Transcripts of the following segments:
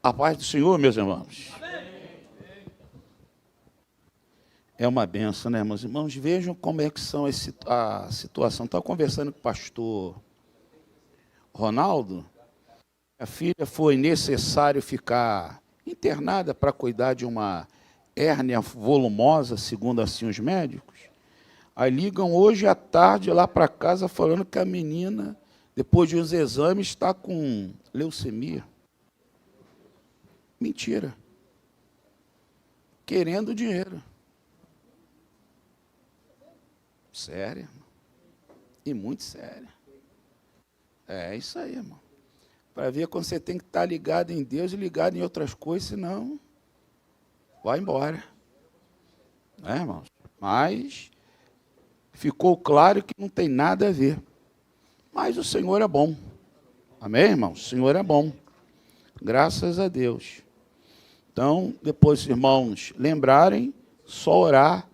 A paz do Senhor, meus irmãos. É uma benção, né, meus irmãos? Vejam como é que são a situação. Estava conversando com o pastor Ronaldo. A filha foi necessário ficar internada para cuidar de uma hérnia volumosa, segundo assim os médicos. Aí ligam hoje à tarde lá para casa falando que a menina, depois de uns exames, está com leucemia. Mentira. Querendo dinheiro. Sério. E muito sério. É isso aí, irmão. Para ver quando você tem que estar ligado em Deus e ligado em outras coisas, senão vai embora. É, irmãos? Mas ficou claro que não tem nada a ver. Mas o Senhor é bom. Amém, irmãos? O Senhor é bom. Graças a Deus. Então, depois, os irmãos lembrarem, só orar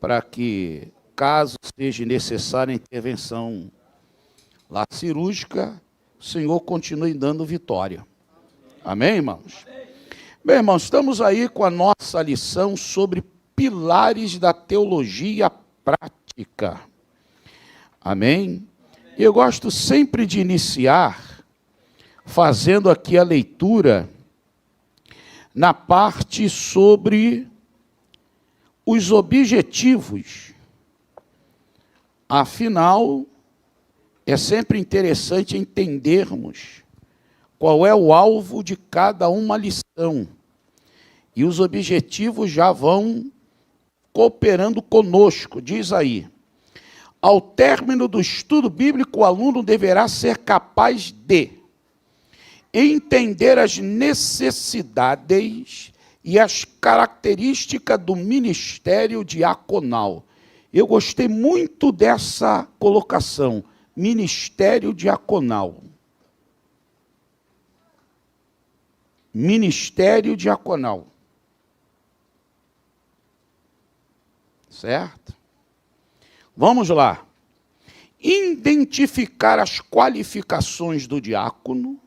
para que, caso seja necessária a intervenção lá cirúrgica, o Senhor continue dando vitória. Amém, irmãos? Bem, irmãos, estamos aí com a nossa lição sobre pilares da teologia prática. Amém? E eu gosto sempre de iniciar fazendo aqui a leitura na parte sobre os objetivos. Afinal, é sempre interessante entendermos qual é o alvo de cada uma lição. E os objetivos já vão cooperando conosco. Diz aí: ao término do estudo bíblico, o aluno deverá ser capaz de entender as necessidades e as características do ministério diaconal. Eu gostei muito dessa colocação, ministério diaconal. Ministério diaconal. Certo? Vamos lá. Identificar as qualificações do diácono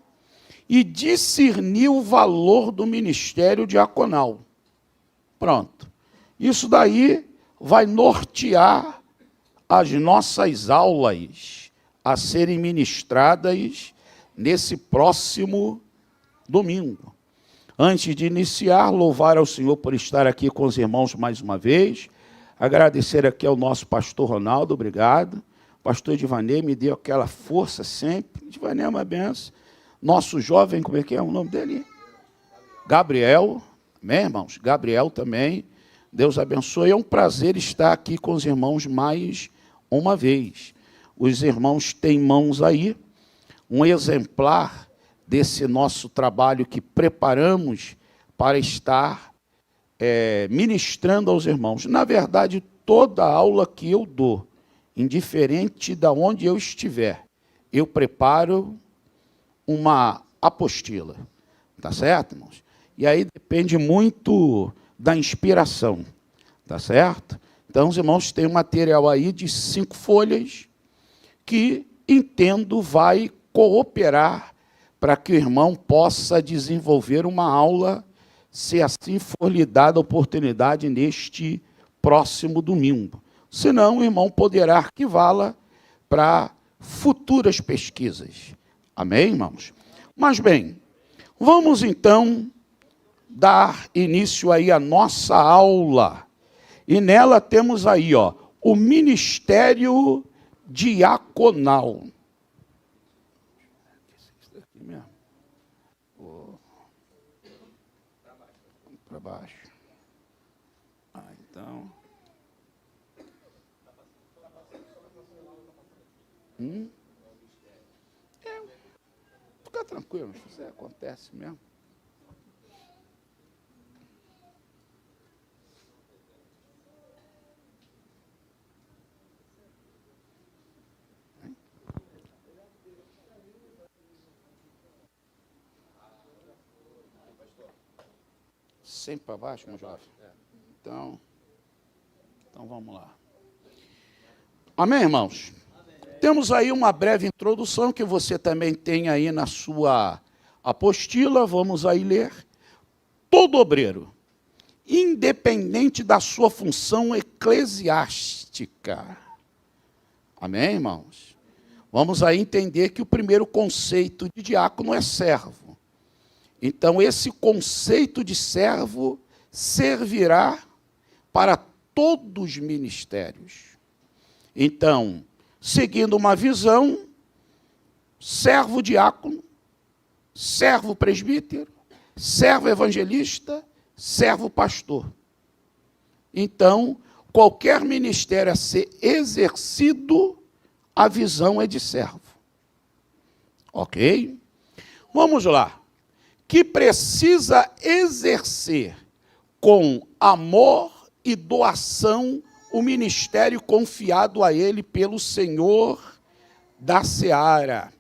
e discernir o valor do ministério diaconal. Pronto. Isso daí vai nortear as nossas aulas a serem ministradas nesse próximo domingo. Antes de iniciar, louvar ao Senhor por estar aqui com os irmãos mais uma vez. Agradecer aqui ao nosso pastor Ronaldo, obrigado. Pastor Edivanei me deu aquela força sempre. Edivanei é uma benção. Nosso jovem, como é que é o nome dele? Gabriel. Amém, irmãos? Gabriel também. Deus abençoe. É um prazer estar aqui com os irmãos mais uma vez. Os irmãos têm mãos aí, um exemplar desse nosso trabalho que preparamos para estar ministrando aos irmãos. Na verdade, toda aula que eu dou, indiferente de onde eu estiver, eu preparo uma apostila. Tá certo, irmãos? E aí depende muito da inspiração. Tá certo? Então, os irmãos têm um material aí de 5 folhas que, entendo, vai cooperar para que o irmão possa desenvolver uma aula, se assim for lhe dada a oportunidade neste próximo domingo. Senão, o irmão poderá arquivá-la para futuras pesquisas. Amém, irmãos? Mas, bem, vamos então dar início aí à nossa aula. E nela temos aí, ó, o ministério diaconal. Para baixo. Então. Fica tranquilo, isso acontece mesmo. Sempre para baixo, meu jovem? Então vamos lá. Amém, irmãos? Amém. Temos aí uma breve introdução que você também tem aí na sua apostila, vamos aí ler. Todo obreiro, independente da sua função eclesiástica. Amém, irmãos? Vamos aí entender que o primeiro conceito de diácono é servo. Então, esse conceito de servo servirá para todos os ministérios. Então, seguindo uma visão, servo diácono, servo presbítero, servo evangelista, servo pastor. Então, qualquer ministério a ser exercido, a visão é de servo. Ok? Vamos lá. Que precisa exercer com amor e doação o ministério confiado a ele pelo Senhor da seara.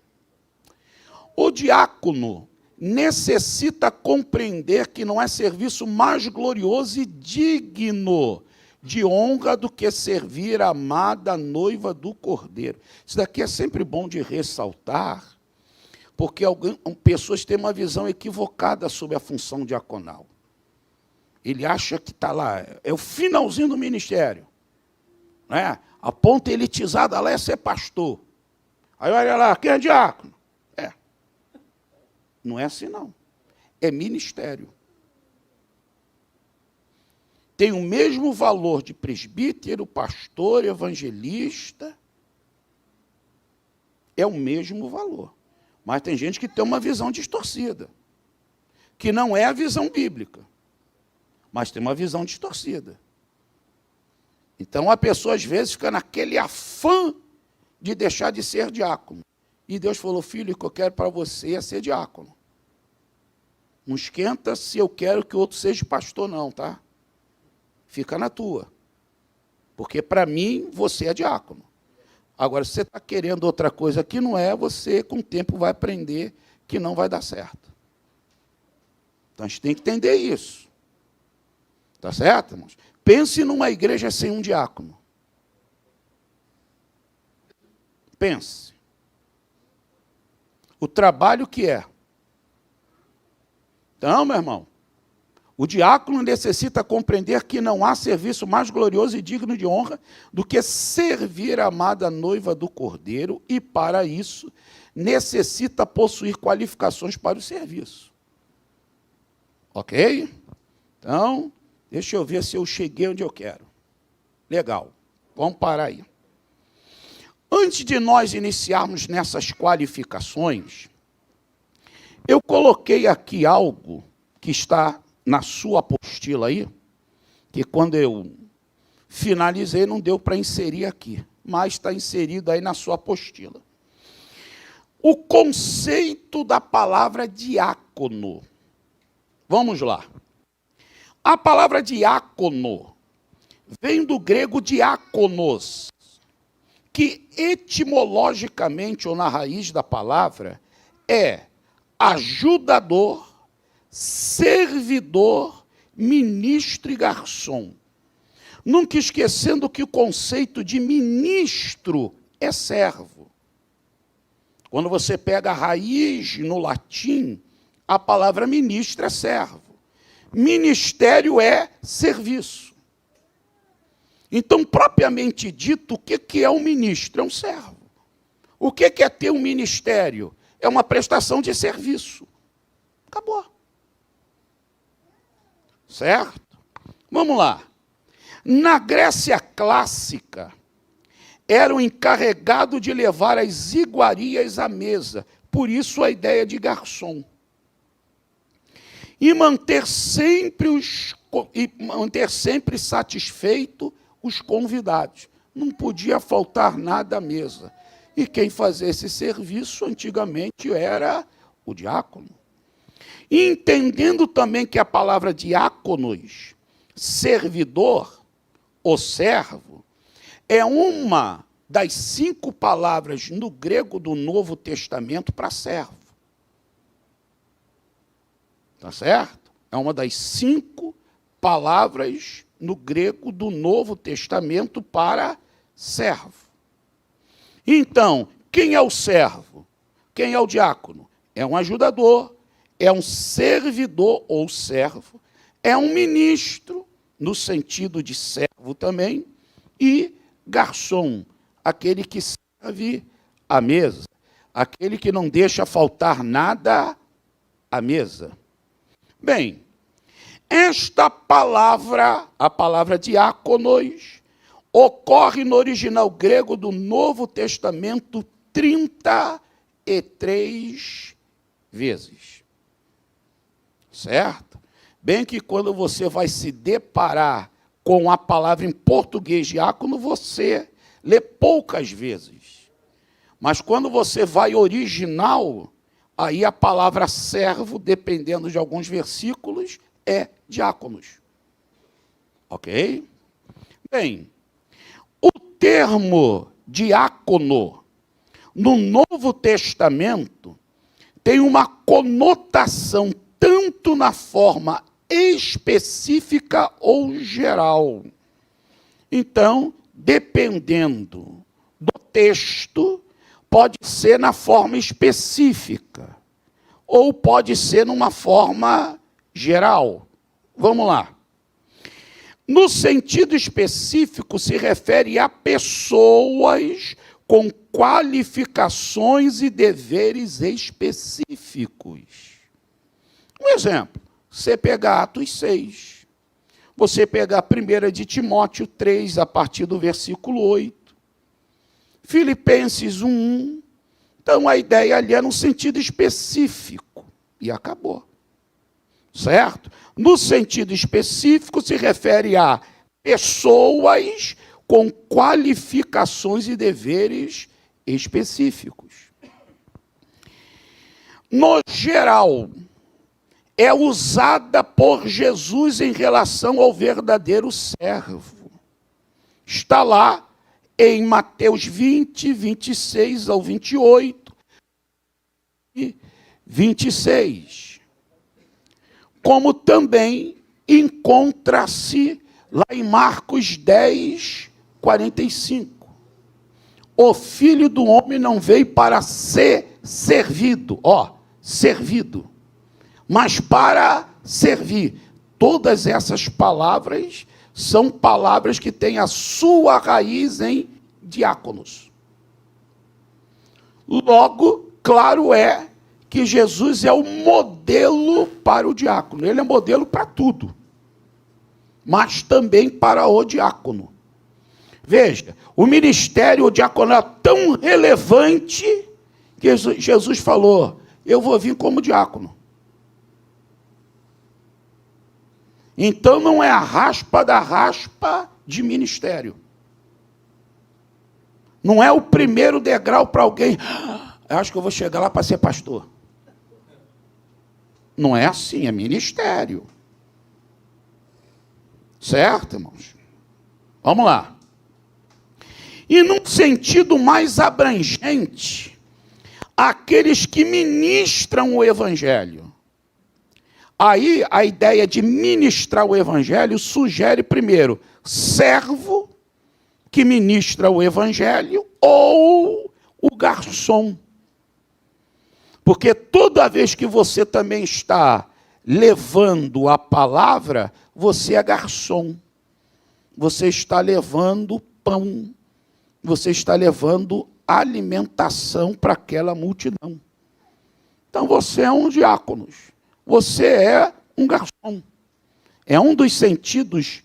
O diácono necessita compreender que não é serviço mais glorioso e digno de honra do que servir a amada noiva do Cordeiro. Isso daqui é sempre bom de ressaltar, porque pessoas têm uma visão equivocada sobre a função diaconal. Ele acha que está lá, é o finalzinho do ministério. Né? A ponta elitizada lá é ser pastor. Aí olha lá, quem é diácono? Não é assim, não. É ministério. Tem o mesmo valor de presbítero, pastor, evangelista. É o mesmo valor. Mas tem gente que tem uma visão distorcida, que não é a visão bíblica, mas tem uma visão distorcida. Então, a pessoa, às vezes, fica naquele afã de deixar de ser diácono. E Deus falou, filho, o que eu quero para você é ser diácono. Não esquenta se eu quero que o outro seja pastor, não, tá? Fica na tua. Porque, para mim, você é diácono. Agora, se você está querendo outra coisa que não é, você, com o tempo, vai aprender que não vai dar certo. Então, a gente tem que entender isso. Tá certo, irmãos? Pense numa igreja sem um diácono. Pense. O trabalho que é. Então, meu irmão, o diácono necessita compreender que não há serviço mais glorioso e digno de honra do que servir a amada noiva do Cordeiro e, para isso, necessita possuir qualificações para o serviço. Ok? Então, deixa eu ver se eu cheguei onde eu quero. Legal. Vamos parar aí. Antes de nós iniciarmos nessas qualificações, eu coloquei aqui algo que está na sua apostila aí, que quando eu finalizei não deu para inserir aqui, mas está inserido aí na sua apostila. O conceito da palavra diácono. Vamos lá. A palavra diácono vem do grego diáconos, que etimologicamente, ou na raiz da palavra, é ajudador, servidor, ministro e garçom. Nunca esquecendo que o conceito de ministro é servo. Quando você pega a raiz no latim, a palavra ministro é servo. Ministério é serviço. Então, propriamente dito, o que é um ministro? É um servo. O que é ter um ministério? É uma prestação de serviço. Acabou. Certo? Vamos lá. Na Grécia clássica, era o encarregado de levar as iguarias à mesa. Por isso a ideia de garçom. E manter sempre satisfeito os convidados. Não podia faltar nada à mesa. E quem fazia esse serviço antigamente era o diácono. E entendendo também que a palavra diáconos, servidor ou servo, é uma das 5 palavras no grego do Novo Testamento para servo. Tá certo? É uma das 5 palavras no grego do Novo Testamento para servo. Então, quem é o servo? Quem é o diácono? É um ajudador, é um servidor ou servo, é um ministro, no sentido de servo também, e garçom, aquele que serve à mesa, aquele que não deixa faltar nada à mesa. Bem, esta palavra, a palavra diáconos, ocorre no original grego do Novo Testamento 33 vezes. Certo? Bem que quando você vai se deparar com a palavra em português diácono, você lê poucas vezes. Mas quando você vai original, aí a palavra servo, dependendo de alguns versículos, é diáconos. Ok? Bem, o termo diácono no Novo Testamento tem uma conotação tanto na forma específica ou geral. Então, dependendo do texto, pode ser na forma específica, ou pode ser numa forma geral. Vamos lá. No sentido específico, se refere a pessoas com qualificações e deveres específicos. Um exemplo, você pegar Atos 6, você pegar 1 de Timóteo 3, a partir do versículo 8, Filipenses 1, então a ideia ali é no sentido específico, e acabou. Certo? No sentido específico, se refere a pessoas com qualificações e deveres específicos. No geral, é usada por Jesus em relação ao verdadeiro servo. Está lá em Mateus 20, 26 ao 28 e 26. Como também encontra-se lá em Marcos 10, 45. O Filho do Homem não veio para ser servido, servido, mas para servir. Todas essas palavras são palavras que têm a sua raiz em diáconos. Logo, claro é que Jesus é o modelo para o diácono. Ele é modelo para tudo, mas também para o diácono. Veja, o ministério, o diácono é tão relevante que Jesus falou, eu vou vir como diácono. Então não é a raspa da raspa de ministério. Não é o primeiro degrau para alguém, eu acho que eu vou chegar lá para ser pastor. Não é assim, é ministério. Certo, irmãos? Vamos lá. E num sentido mais abrangente, aqueles que ministram o evangelho. Aí a ideia de ministrar o evangelho sugere primeiro servo que ministra o evangelho ou o garçom. Porque toda vez que você também está levando a palavra, você é garçom. Você está levando pão. Você está levando alimentação para aquela multidão. Então você é um diácono. Você é um garçom. É um dos sentidos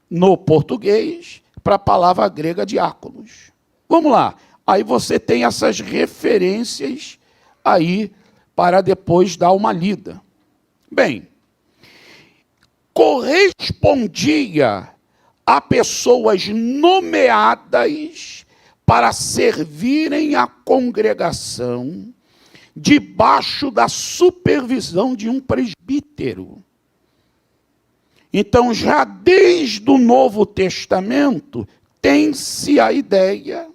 no português para a palavra grega diáconos. Vamos lá. Aí você tem essas referências aí para depois dar uma lida. Bem, correspondia a pessoas nomeadas para servirem a congregação debaixo da supervisão de um presbítero. Então, já desde o Novo Testamento, tem-se a ideia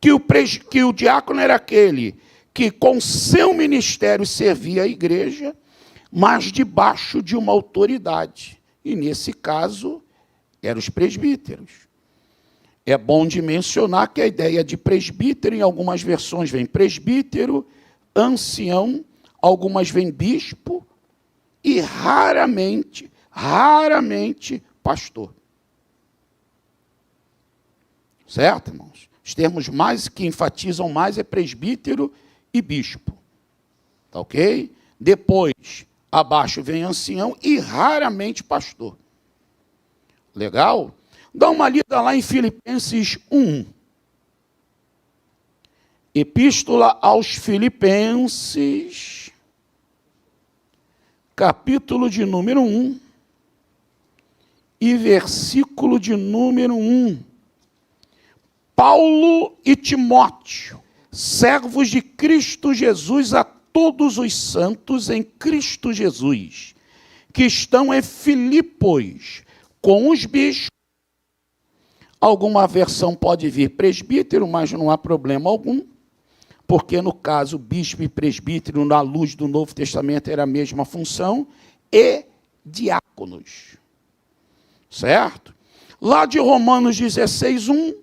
que o diácono era aquele que com seu ministério servia a igreja, mas debaixo de uma autoridade. E nesse caso, eram os presbíteros. É bom de mencionar que a ideia de presbítero, em algumas versões, vem presbítero, ancião algumas vêm bispo e raramente pastor. Certo, irmãos? Os termos mais que enfatizam mais é presbítero e bispo. Tá ok? Depois, abaixo vem ancião e raramente pastor. Legal? Dá uma lida lá em Filipenses 1. Epístola aos Filipenses, capítulo de número 1 e versículo de número 1. Paulo e Timóteo, servos de Cristo Jesus, a todos os santos em Cristo Jesus, que estão em Filipos, com os bispos. Alguma versão pode vir presbítero, mas não há problema algum, porque no caso bispo e presbítero, na luz do Novo Testamento, era a mesma função, e diáconos. Certo? Lá de Romanos 16:1,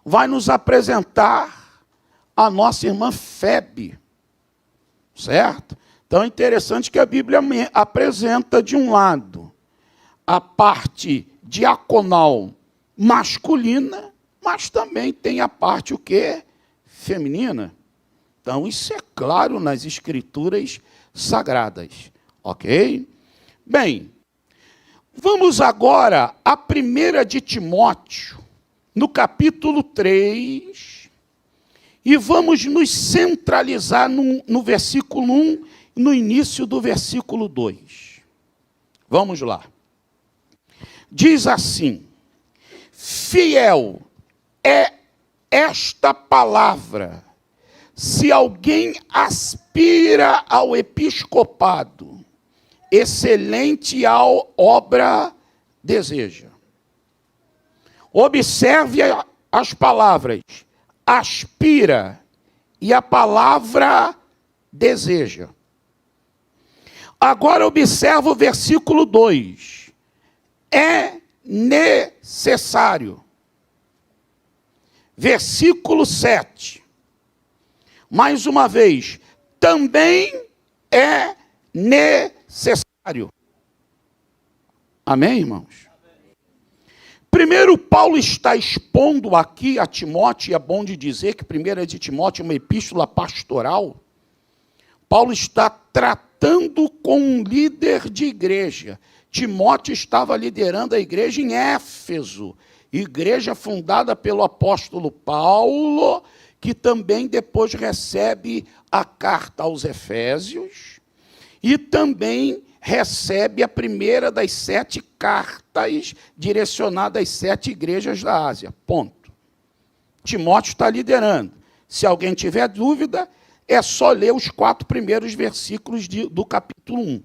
vai nos apresentar a nossa irmã Febe. Certo? Então é interessante que a Bíblia apresenta, de um lado, a parte diaconal masculina, mas também tem a parte o quê? Feminina. Então isso é claro nas escrituras sagradas. Ok? Bem, vamos agora a 1 de Timóteo, no capítulo 3, e vamos nos centralizar no versículo 1, no início do versículo 2. Vamos lá. Diz assim: fiel é esta palavra, se alguém aspira ao episcopado, excelente obra deseja. Observe as palavras, aspira e a palavra deseja. Agora observa o versículo 2. É necessário. Versículo 7. Mais uma vez, também é necessário. Amém, irmãos? Primeiro, Paulo está expondo aqui a Timóteo, e é bom de dizer que 1 de Timóteo é uma epístola pastoral. Paulo está tratando com um líder de igreja. Timóteo estava liderando a igreja em Éfeso, igreja fundada pelo apóstolo Paulo, que também depois recebe a carta aos Efésios, e também recebe a primeira das 7 cartas direcionadas às 7 igrejas da Ásia. Ponto. Timóteo está liderando. Se alguém tiver dúvida, é só ler os 4 primeiros versículos do capítulo 1.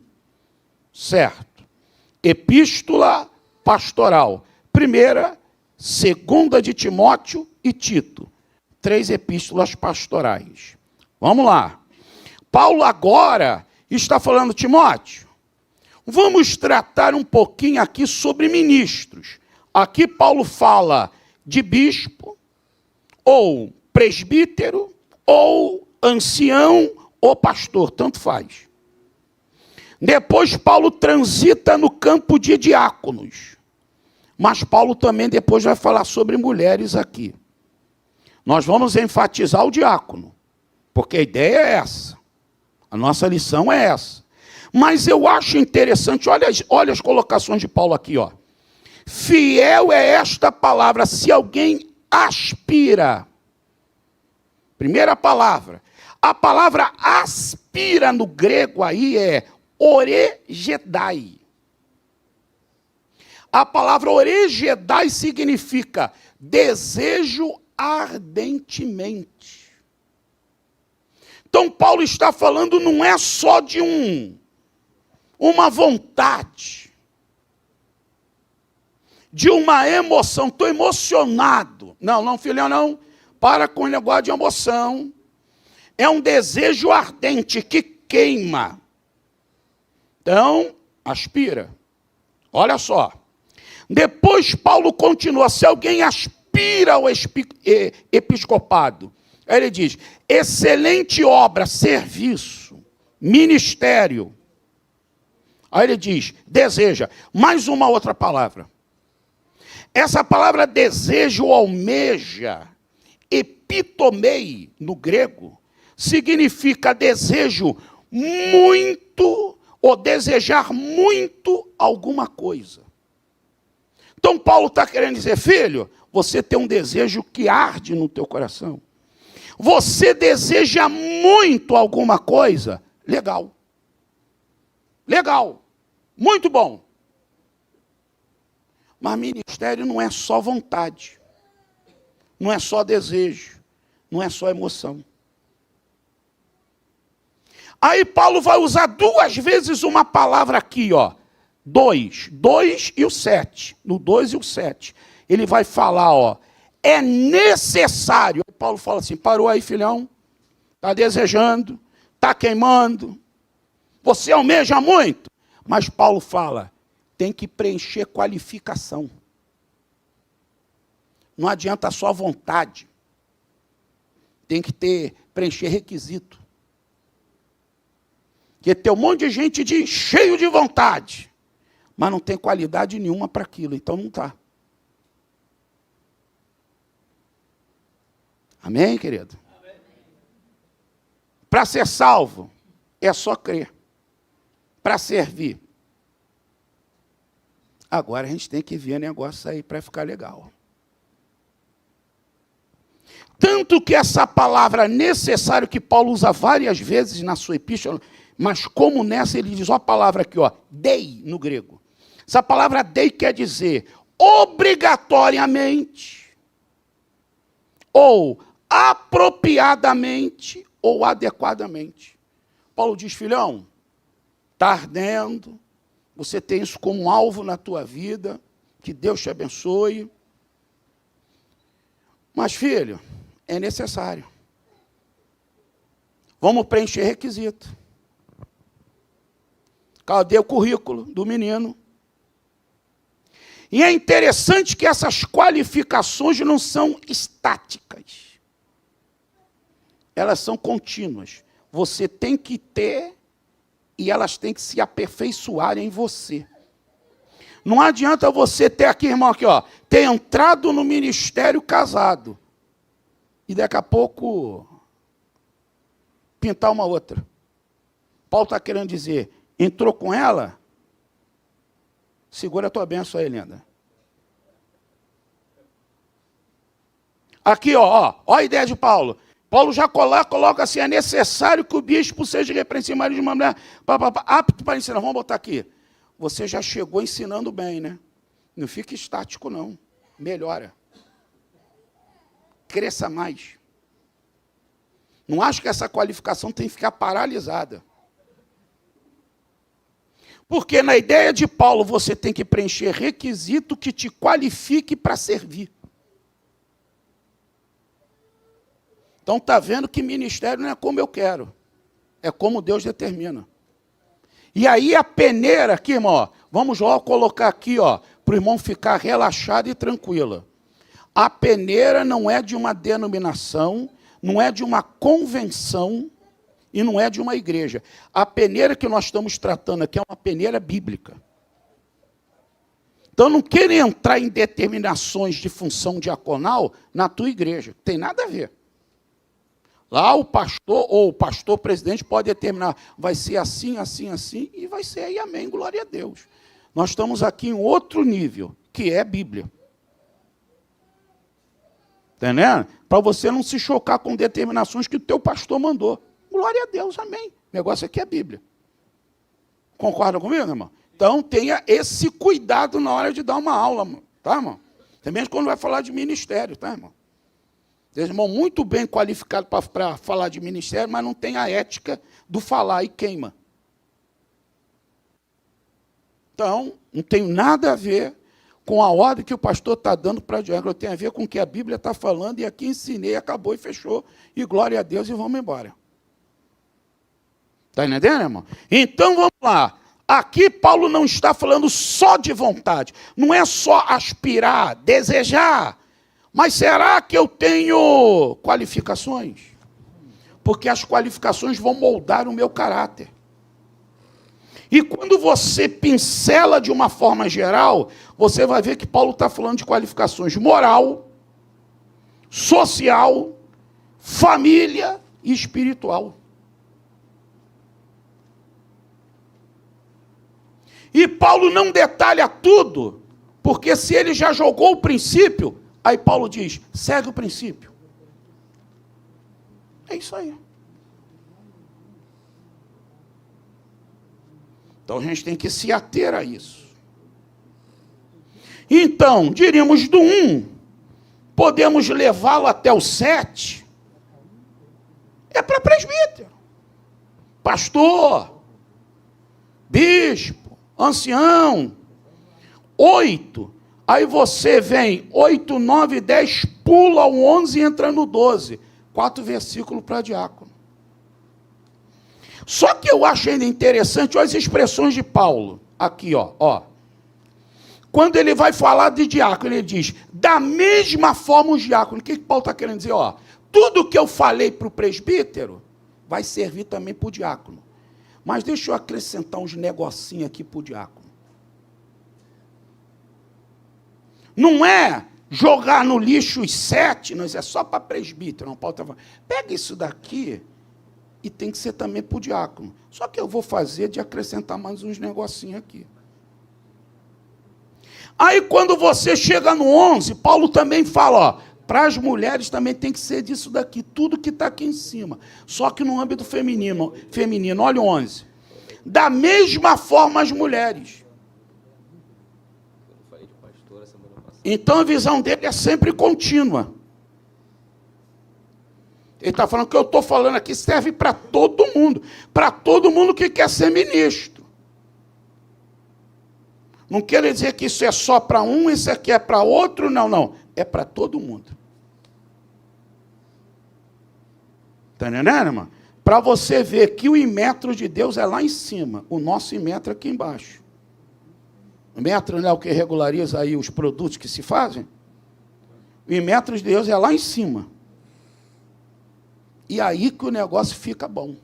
Certo? Epístola pastoral. 1ª, 2ª de Timóteo e Tito. 3 epístolas pastorais. Vamos lá. Paulo agora está falando, Timóteo, vamos tratar um pouquinho aqui sobre ministros. Aqui Paulo fala de bispo, ou presbítero, ou ancião, ou pastor, tanto faz. Depois Paulo transita no campo de diáconos. Mas Paulo também depois vai falar sobre mulheres aqui. Nós vamos enfatizar o diácono, porque a ideia é essa. A nossa lição é essa. Mas eu acho interessante, olha as colocações de Paulo aqui, ó. Fiel é esta palavra, se alguém aspira. Primeira palavra. A palavra aspira no grego aí é oregedai. A palavra oregedai significa desejo ardentemente. Então Paulo está falando não é só de uma vontade, de uma emoção. Estou emocionado. Não, filhão, não. Para com o negócio de emoção. É um desejo ardente que queima. Então, aspira. Olha só. Depois Paulo continua. Se alguém aspira ao episcopado, aí ele diz, excelente obra, serviço, ministério. Aí ele diz, deseja. Mais uma outra palavra. Essa palavra desejo, almeja, epitomei, no grego, significa desejo muito, ou desejar muito alguma coisa. Então Paulo está querendo dizer, filho, você tem um desejo que arde no teu coração. Você deseja muito alguma coisa, legal. Legal, muito bom. Mas ministério não é só vontade, não é só desejo, não é só emoção. Aí Paulo vai usar 2 vezes uma palavra aqui, ó. 2 e o 7. No 2 e o 7. Ele vai falar, ó. É necessário. Paulo fala assim, parou aí, filhão. Está desejando, está queimando. Você almeja muito. Mas Paulo fala, tem que preencher qualificação. Não adianta só vontade. Tem que preencher requisito. Porque tem um monte de gente cheio de vontade, mas não tem qualidade nenhuma para aquilo, então não está. Amém, querido? Para ser salvo, é só crer. Para servir. Agora a gente tem que ver o negócio aí para ficar legal. Tanto que essa palavra necessário, que Paulo usa várias vezes na sua epístola, mas como nessa ele diz, ó a palavra aqui, ó, dei, no grego. Essa palavra dei quer dizer obrigatoriamente, ou apropriadamente, ou adequadamente. Paulo diz, filhão, está ardendo, você tem isso como alvo na tua vida, que Deus te abençoe. Mas, filho, é necessário. Vamos preencher requisito. Cadê o currículo do menino? E é interessante que essas qualificações não são estáticas. Elas são contínuas. Você tem que ter e elas têm que se aperfeiçoar em você. Não adianta você ter aqui, irmão, aqui, ó, ter entrado no ministério casado e daqui a pouco pintar uma outra. Paulo está querendo dizer, entrou com ela, segura a tua bênção aí, linda. Aqui, ó a ideia de Paulo. Paulo já coloca assim, é necessário que o bispo seja repreensivo marido de uma mulher, apto para ensinar. Vamos botar aqui. Você já chegou ensinando bem, né? Não fica estático, não. Melhora. Cresça mais. Não acho que essa qualificação tem que ficar paralisada. Porque na ideia de Paulo, você tem que preencher requisito que te qualifique para servir. Então, está vendo que ministério não é como eu quero. É como Deus determina. E aí a peneira aqui, irmão, ó, vamos lá colocar aqui, ó, para o irmão ficar relaxado e tranquilo. A peneira não é de uma denominação, não é de uma convenção e não é de uma igreja. A peneira que nós estamos tratando aqui é uma peneira bíblica. Então não querem entrar em determinações de função diaconal na tua igreja. Tem nada a ver. Lá o pastor ou o pastor presidente pode determinar, vai ser assim, assim, assim, e vai ser aí, amém, glória a Deus. Nós estamos aqui em outro nível, que é Bíblia. Entendendo? Para você não se chocar com determinações que o teu pastor mandou. Glória a Deus, amém. O negócio aqui é Bíblia. Concorda comigo, irmão? Então tenha esse cuidado na hora de dar uma aula, tá, irmão? Também quando vai falar de ministério, tá, irmão? Tem irmão muito bem qualificado para falar de ministério, mas não tem a ética do falar e queima. Então, não tem nada a ver com a ordem que o pastor está dando para a diácono. Tem a ver com o que a Bíblia está falando, e aqui ensinei, acabou e fechou, e glória a Deus, e vamos embora. Está entendendo, irmão? Então, vamos lá. Aqui Paulo não está falando só de vontade. Não é só aspirar, desejar. Mas será que eu tenho qualificações? porque as qualificações vão moldar o meu caráter. E quando você pincela de uma forma geral, você vai ver que Paulo está falando de qualificações moral, social, família e espiritual. E Paulo não detalha tudo, porque se ele já jogou o princípio, aí Paulo diz, segue o princípio. É isso aí. Então a gente tem que se ater a isso. Então, diríamos do 1, podemos levá-lo até o 7, é para presbítero, pastor, bispo, ancião. 8, aí você vem, 8, 9, 10, pula o 11 e entra no 12. 4 versículos para diácono. Só que eu acho ainda interessante, olha as expressões de Paulo, aqui, ó. Quando ele vai falar de diácono, ele diz, da mesma forma os diáconos. O que Paulo está querendo dizer? Tudo que eu falei para o presbítero, vai servir também para o diácono. Mas deixa eu acrescentar uns negocinhos aqui para o diácono. Não é jogar no lixo os 7, não, isso é só para presbítero. Não, Paulo está falando, pega isso daqui e tem que ser também para o diácono. Só que eu vou fazer de acrescentar mais uns negocinhos aqui. Aí quando você chega no 11, Paulo também fala, para as mulheres também tem que ser disso daqui, tudo que está aqui em cima. Só que no âmbito feminino, olha o 11. Da mesma forma as mulheres. Então a visão dele é sempre contínua. Ele está falando que eu estou falando aqui serve para todo mundo que quer ser ministro. Não quer dizer que isso é só para um, isso aqui é para outro, não. É para todo mundo. Está entendendo, irmão? Para você ver que o imetro de Deus é lá em cima, o nosso imetro é aqui embaixo. O metro não é o que regulariza aí os produtos que se fazem? O imetro de Deus é lá em cima. E aí que o negócio fica bom.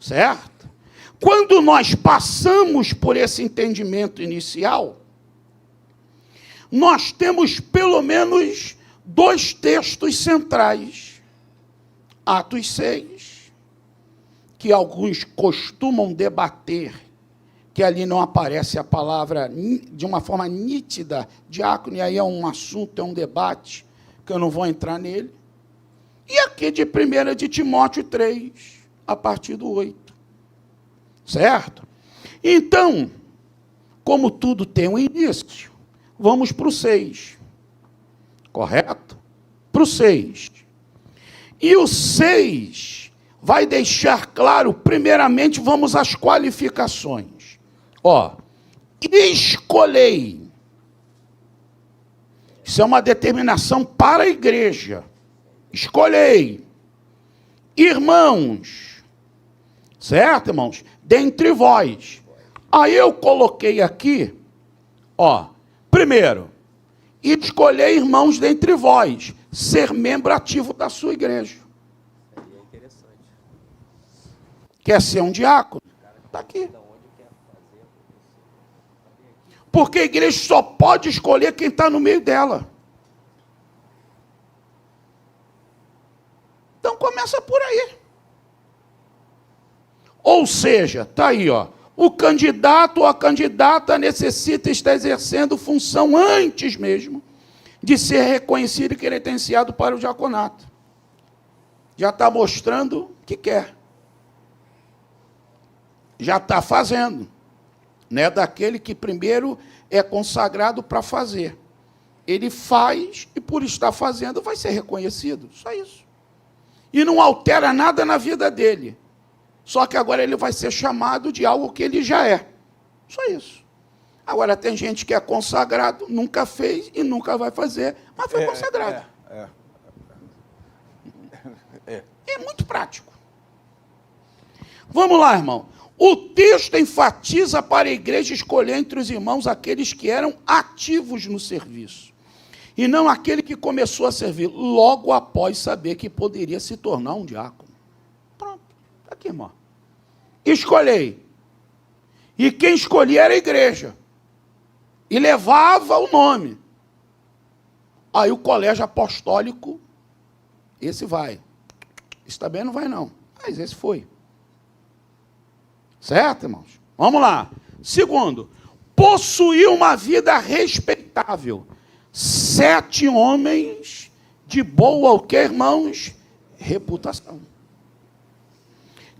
Certo? Quando nós passamos por esse entendimento inicial, nós temos pelo menos 2 textos centrais. Atos 6, que alguns costumam debater, que ali não aparece a palavra de uma forma nítida, diácono, e aí é um assunto, é um debate, que eu não vou entrar nele. E aqui de 1 de Timóteo 3, a partir do 8. Certo? Então, como tudo tem um início, vamos para o 6. Correto? Para o 6. E o 6 vai deixar claro, primeiramente, vamos às qualificações. Escolhei. Isso é uma determinação para a igreja. Escolhei. Irmãos. Certo, irmãos? Dentre vós. Aí eu coloquei aqui, primeiro, escolhei irmãos dentre vós, ser membro ativo da sua igreja. É interessante. Quer ser um diácono? Está aqui. Porque a igreja só pode escolher quem está no meio dela. Então começa por aí. Ou seja, está aí, o candidato ou a candidata necessita estar exercendo função antes mesmo de ser reconhecido e credenciado para o diaconato. Já está mostrando que quer. Já está fazendo. Não é daquele que primeiro é consagrado para fazer. Ele faz e por estar fazendo vai ser reconhecido. Só isso. E não altera nada na vida dele. Só que agora ele vai ser chamado de algo que ele já é. Só isso. Agora tem gente que é consagrado, nunca fez e nunca vai fazer, mas foi consagrado. É muito prático. Vamos lá, irmão. O texto enfatiza para a igreja escolher entre os irmãos aqueles que eram ativos no serviço. e não aquele que começou a servir logo após saber que poderia se tornar um diácono. Pronto, está aqui, irmão. Escolhei. E quem escolhia era a igreja. E levava o nome. Aí o colégio apostólico, esse vai. Esse também não vai, não. Mas esse foi. Certo, irmãos? Vamos lá. Segundo, possuir uma vida respeitável. 7 homens de boa, o que, irmãos? Reputação.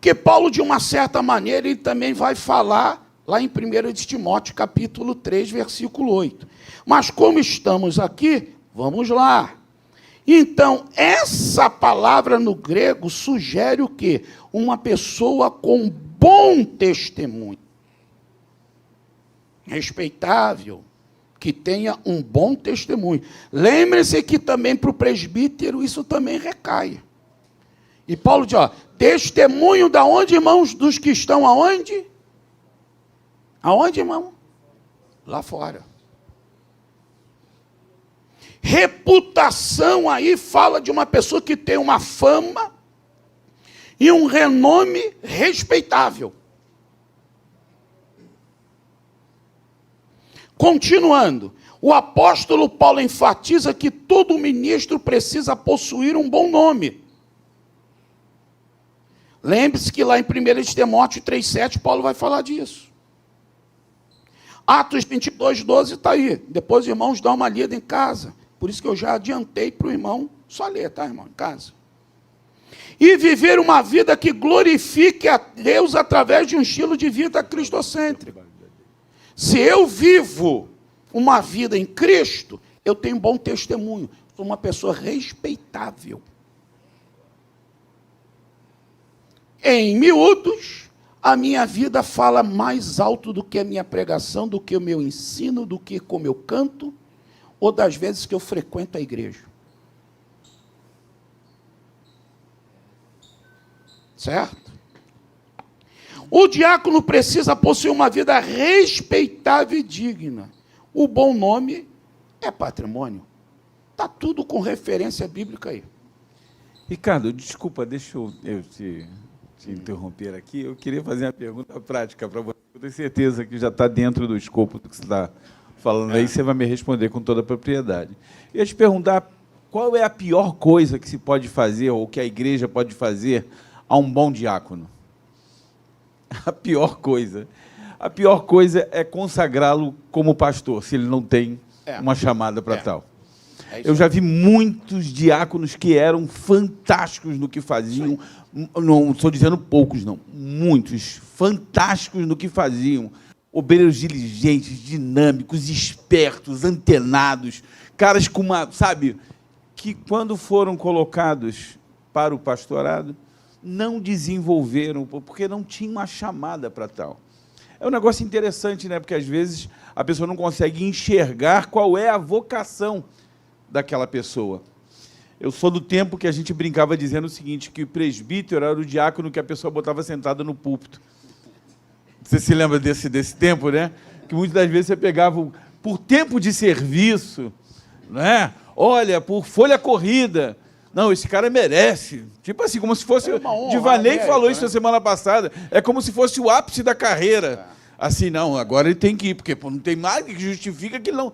Que Paulo, de uma certa maneira, ele também vai falar lá em 1 de Timóteo, capítulo 3, versículo 8. Mas como estamos aqui, vamos lá. Então, essa palavra no grego sugere o quê? Uma pessoa com bom testemunho. Respeitável, que tenha um bom testemunho. Lembre-se que também para o presbítero isso também recai. E Paulo diz, ó, testemunho da onde, irmãos? Dos que estão aonde? Aonde, irmão? Lá fora. Reputação aí fala de uma pessoa que tem uma fama e um renome respeitável. Continuando, o apóstolo Paulo enfatiza que todo ministro precisa possuir um bom nome. Lembre-se que lá em 1 de Timóteo 3,7, Paulo vai falar disso. Atos 22,12 está aí. Depois os irmãos dão uma lida em casa. Por isso que eu já adiantei para o irmão só ler, tá, irmão? Em casa. E viver uma vida que glorifique a Deus através de um estilo de vida cristocêntrico. Se eu vivo uma vida em Cristo, eu tenho bom testemunho. Sou uma pessoa respeitável. Em miúdos, a minha vida fala mais alto do que a minha pregação, do que o meu ensino, do que como eu canto, ou das vezes que eu frequento a igreja. Certo? O diácono precisa possuir uma vida respeitável e digna. O bom nome é patrimônio. Está tudo com referência bíblica aí. Ricardo, desculpa, deixa eu te interromper aqui. Eu queria fazer uma pergunta prática para você. Eu tenho certeza que já está dentro do escopo do que você está falando aí, você vai me responder com toda a propriedade. Eu ia te perguntar qual é a pior coisa que se pode fazer, ou que a igreja pode fazer a um bom diácono. A pior coisa. A pior coisa é consagrá-lo como pastor, se ele não tem uma chamada para tal. Eu já vi muitos diáconos que eram fantásticos no que faziam, não estou dizendo poucos, não, muitos, fantásticos no que faziam, obreiros diligentes, dinâmicos, espertos, antenados, caras com uma, sabe, que quando foram colocados para o pastorado, não desenvolveram, porque não tinha uma chamada para tal. É um negócio interessante, né? Porque às vezes a pessoa não consegue enxergar qual é a vocação daquela pessoa. Eu sou do tempo que a gente brincava dizendo o seguinte, que o presbítero era o diácono que a pessoa botava sentada no púlpito. Você se lembra desse tempo, né? Que muitas das vezes você pegava por tempo de serviço, né? Olha, por folha corrida. Não, esse cara merece. Tipo assim, como se fosse... Divanei que falou isso na semana passada. É como se fosse o ápice da carreira. Assim, não, agora ele tem que ir, porque não tem nada que justifica que não...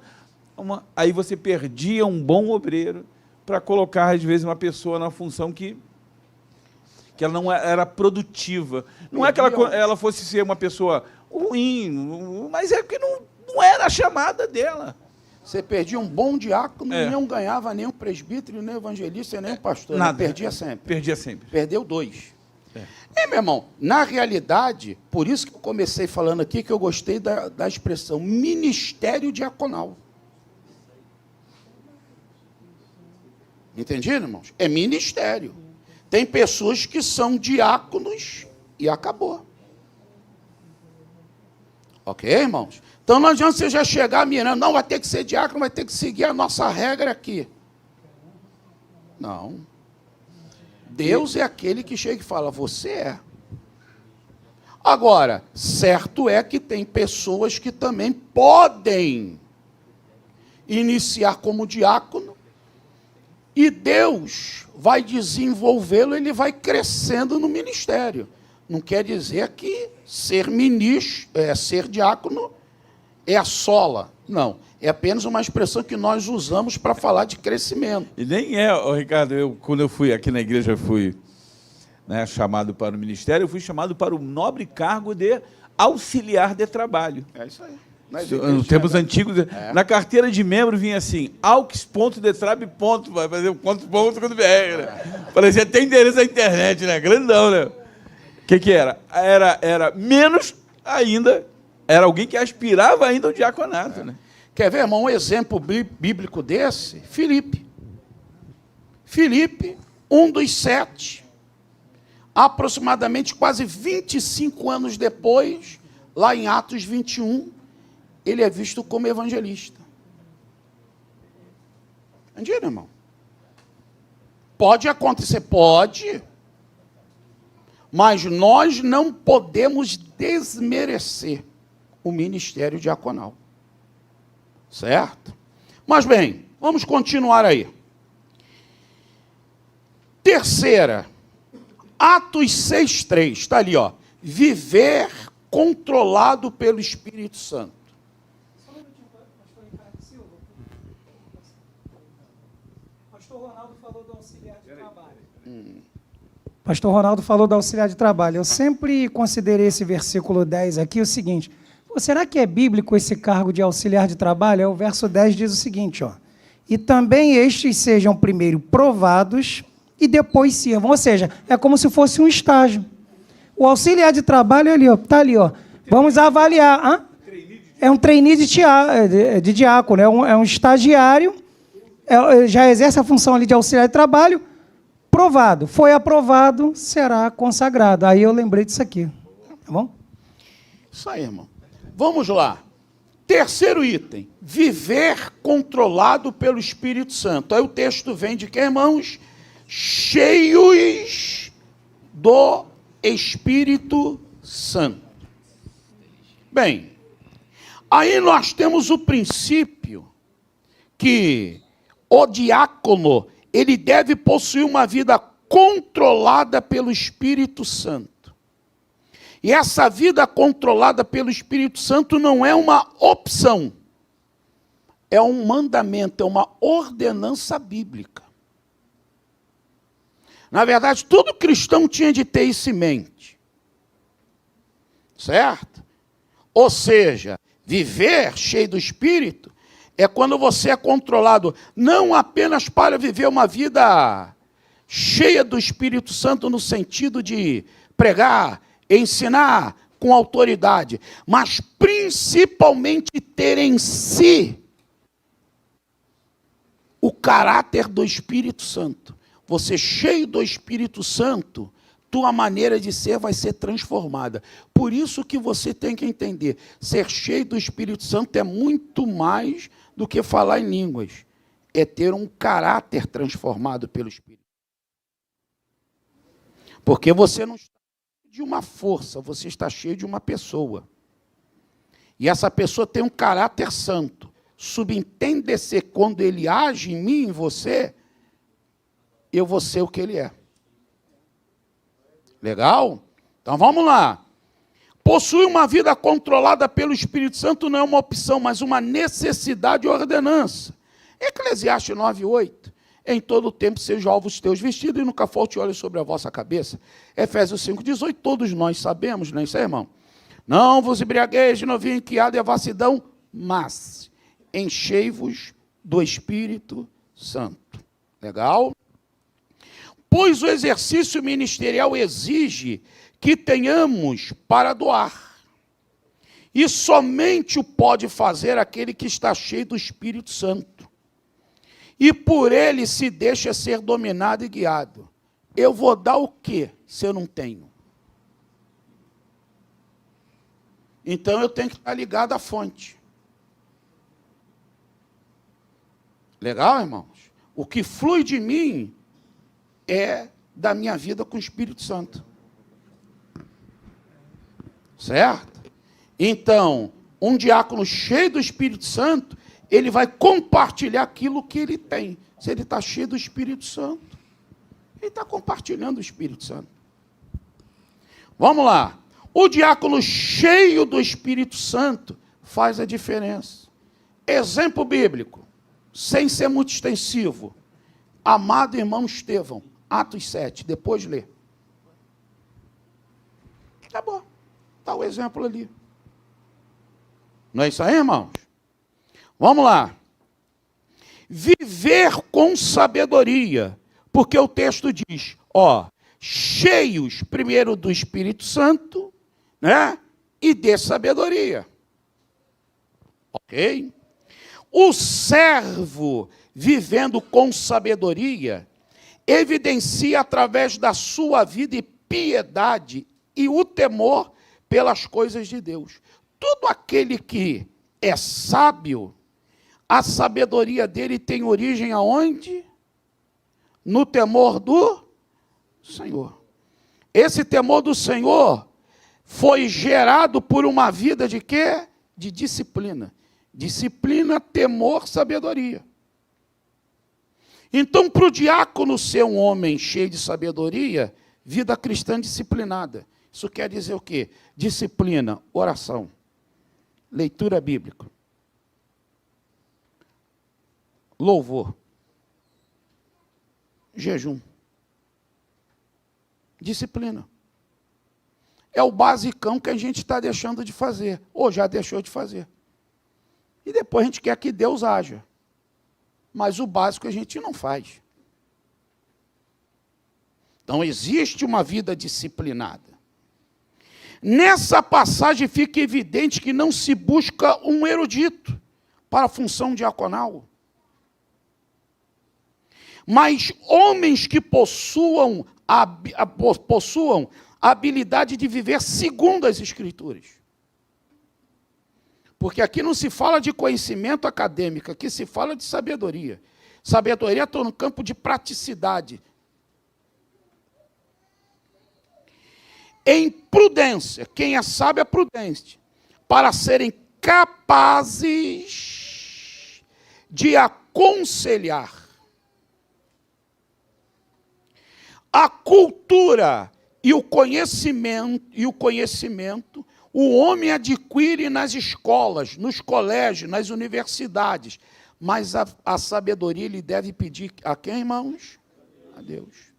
Aí você perdia um bom obreiro para colocar, às vezes, uma pessoa na função que ela não era produtiva. Não é que ela fosse ser uma pessoa ruim, mas é que não era a chamada dela. Você perdia um bom diácono e não ganhava nem um presbítero, nem um evangelista, nem um pastor. Nada. Perdia sempre. Perdia sempre. Perdeu 2. Meu irmão, na realidade, por isso que eu comecei falando aqui, que eu gostei da expressão ministério diaconal. Entendido, irmãos? É ministério. Tem pessoas que são diáconos e acabou. Ok, irmãos? Então não adianta você já chegar mirando, não, vai ter que ser diácono, vai ter que seguir a nossa regra aqui. Não. Deus é aquele que chega e fala, você é. Agora, certo é que tem pessoas que também podem iniciar como diácono, e Deus vai desenvolvê-lo, ele vai crescendo no ministério. Não quer dizer que ser ministro, ser diácono é a sola. Não, é apenas uma expressão que nós usamos para falar de crescimento. E nem Ricardo, quando eu fui aqui na igreja, fui, né, chamado para o ministério, eu fui chamado para o nobre cargo de auxiliar de trabalho. É isso aí. Nos tempos antigos, na carteira de membro vinha assim, aux.detrab. Vai fazer o ponto quando vier. Né? Parecia até endereço da internet, né? Grandão, né? O que era? Era menos ainda, era alguém que aspirava ainda ao diaconato, né? Quer ver, irmão, um exemplo bíblico desse? Filipe. Filipe, um dos 7, aproximadamente quase 25 anos depois, lá em Atos 21, ele é visto como evangelista. Entenderam, irmão? Pode acontecer, pode, mas nós não podemos desmerecer o ministério diaconal. Certo? Mas bem, vamos continuar aí. Terceira, Atos 6:3, está ali, ó. Viver controlado pelo Espírito Santo. Só um minutinho, pastor Ricardo Silva. Pastor Ronaldo falou do auxiliar de trabalho. Pastor Ronaldo falou do auxiliar de trabalho. Eu sempre considerei esse versículo 10 aqui o seguinte: será que é bíblico esse cargo de auxiliar de trabalho? O verso 10 diz o seguinte, ó: e também estes sejam primeiro provados e depois sirvam. Ou seja, é como se fosse um estágio. O auxiliar de trabalho ali, ó, está ali, ó. Vamos avaliar. É um trainee de diácono, é um estagiário, já exerce a função ali de auxiliar de trabalho, provado. Foi aprovado, será consagrado. Aí eu lembrei disso aqui. Tá bom? Isso aí, irmão. Vamos lá. Terceiro item, viver controlado pelo Espírito Santo. Aí o texto vem de que, irmãos? Cheios do Espírito Santo. Bem, aí nós temos o princípio que o diácono, ele deve possuir uma vida controlada pelo Espírito Santo. E essa vida controlada pelo Espírito Santo não é uma opção, é um mandamento, é uma ordenança bíblica. Na verdade, todo cristão tinha de ter isso em mente. Certo? Ou seja, viver cheio do Espírito é quando você é controlado, não apenas para viver uma vida cheia do Espírito Santo no sentido de pregar, ensinar com autoridade, mas principalmente ter em si o caráter do Espírito Santo. Você cheio do Espírito Santo, tua maneira de ser vai ser transformada. Por isso que você tem que entender, ser cheio do Espírito Santo é muito mais do que falar em línguas. É ter um caráter transformado pelo Espírito. Porque você não está de uma força, você está cheio de uma pessoa. E essa pessoa tem um caráter santo. Subentende-se quando ele age em mim, em você, eu vou ser o que ele é. Legal? Então vamos lá. Possuir uma vida controlada pelo Espírito Santo não é uma opção, mas uma necessidade e ordenança. Eclesiastes 9:8. Em todo o tempo sejam alvos teus vestidos e nunca falte óleo sobre a vossa cabeça. Efésios 5:18, todos nós sabemos, não é isso aí, irmão? Não vos embriagueis de novinho em que há devassidão, mas enchei-vos do Espírito Santo. Legal? Pois o exercício ministerial exige que tenhamos para doar. E somente o pode fazer aquele que está cheio do Espírito Santo. E por ele se deixa ser dominado e guiado. Eu vou dar o quê se eu não tenho? Então eu tenho que estar ligado à fonte. Legal, irmãos? O que flui de mim é da minha vida com o Espírito Santo. Certo? Então, um diácono cheio do Espírito Santo, ele vai compartilhar aquilo que ele tem. Se ele está cheio do Espírito Santo, ele está compartilhando o Espírito Santo. Vamos lá. O diácono cheio do Espírito Santo faz a diferença. Exemplo bíblico, sem ser muito extensivo. Amado irmão Estevão, Atos 7, depois lê. Acabou. Está o exemplo ali. Não é isso aí, irmãos? Vamos lá. Viver com sabedoria, porque o texto diz, cheios primeiro do Espírito Santo, né? E de sabedoria. Ok? O servo vivendo com sabedoria evidencia através da sua vida e piedade e o temor pelas coisas de Deus. Todo aquele que é sábio, a sabedoria dele tem origem aonde? No temor do Senhor. Esse temor do Senhor foi gerado por uma vida de quê? De disciplina. Disciplina, temor, sabedoria. Então, para o diácono ser um homem cheio de sabedoria, vida cristã disciplinada. Isso quer dizer o quê? Disciplina, oração, leitura bíblica, louvor, jejum, disciplina. É o basicão que a gente está deixando de fazer, ou já deixou de fazer. E depois a gente quer que Deus haja. Mas o básico a gente não faz. Então existe uma vida disciplinada. Nessa passagem fica evidente que não se busca um erudito para a função diaconal, mas homens que possuam a habilidade de viver segundo as Escrituras. Porque aqui não se fala de conhecimento acadêmico, aqui se fala de sabedoria. Sabedoria está no campo de praticidade. Em prudência, quem é sábio é prudente, para serem capazes de aconselhar. A cultura e o conhecimento, o homem adquire nas escolas, nos colégios, nas universidades, mas a sabedoria ele deve pedir a quem, irmãos? A Deus.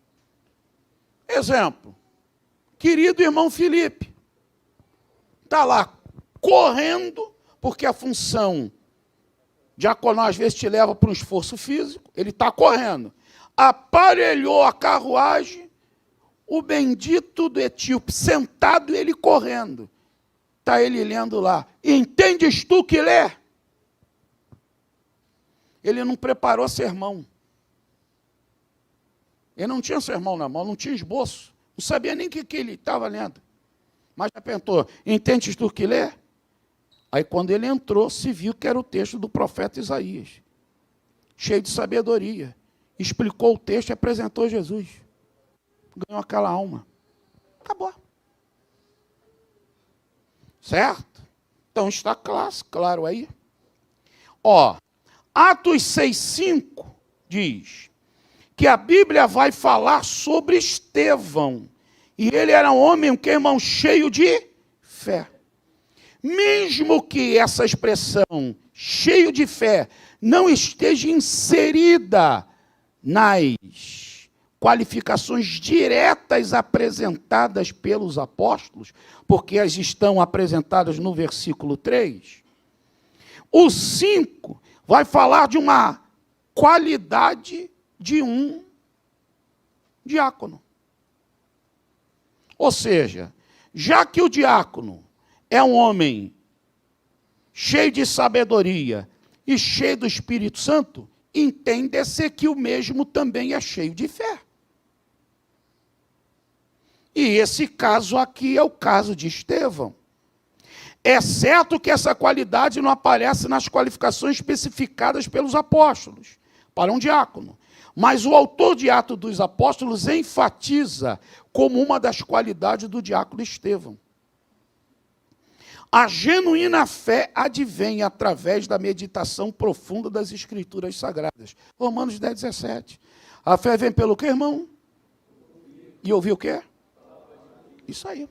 Exemplo. Querido irmão Felipe, está lá correndo, porque a função diaconal às vezes te leva para um esforço físico, ele está correndo. Aparelhou a carruagem, o bendito do etíope sentado e ele correndo. Está ele lendo lá. Entendes tu que lê? Ele não preparou sermão. Ele não tinha sermão na mão, não tinha esboço. Não sabia nem o que ele estava lendo. Mas já perguntou, entendes tu que lê? Aí quando ele entrou, se viu que era o texto do profeta Isaías. Cheio de sabedoria. Explicou o texto e apresentou Jesus. Ganhou aquela alma. Acabou. Certo? Então está claro aí. Atos 6,5 diz que a Bíblia vai falar sobre Estevão. E ele era um homem, irmão, cheio de fé. Mesmo que essa expressão, cheio de fé, não esteja inserida nas qualificações diretas apresentadas pelos apóstolos, porque as estão apresentadas no versículo 3, o 5 vai falar de uma qualidade de um diácono. Ou seja, já que o diácono é um homem cheio de sabedoria e cheio do Espírito Santo, entende-se que o mesmo também é cheio de fé. E esse caso aqui é o caso de Estevão. É certo que essa qualidade não aparece nas qualificações especificadas pelos apóstolos para um diácono. Mas o autor de Atos dos Apóstolos enfatiza como uma das qualidades do diácono Estevão. A genuína fé advém através da meditação profunda das Escrituras Sagradas. Romanos 10, 17. A fé vem pelo quê, irmão? E ouvir o quê? Isso aí.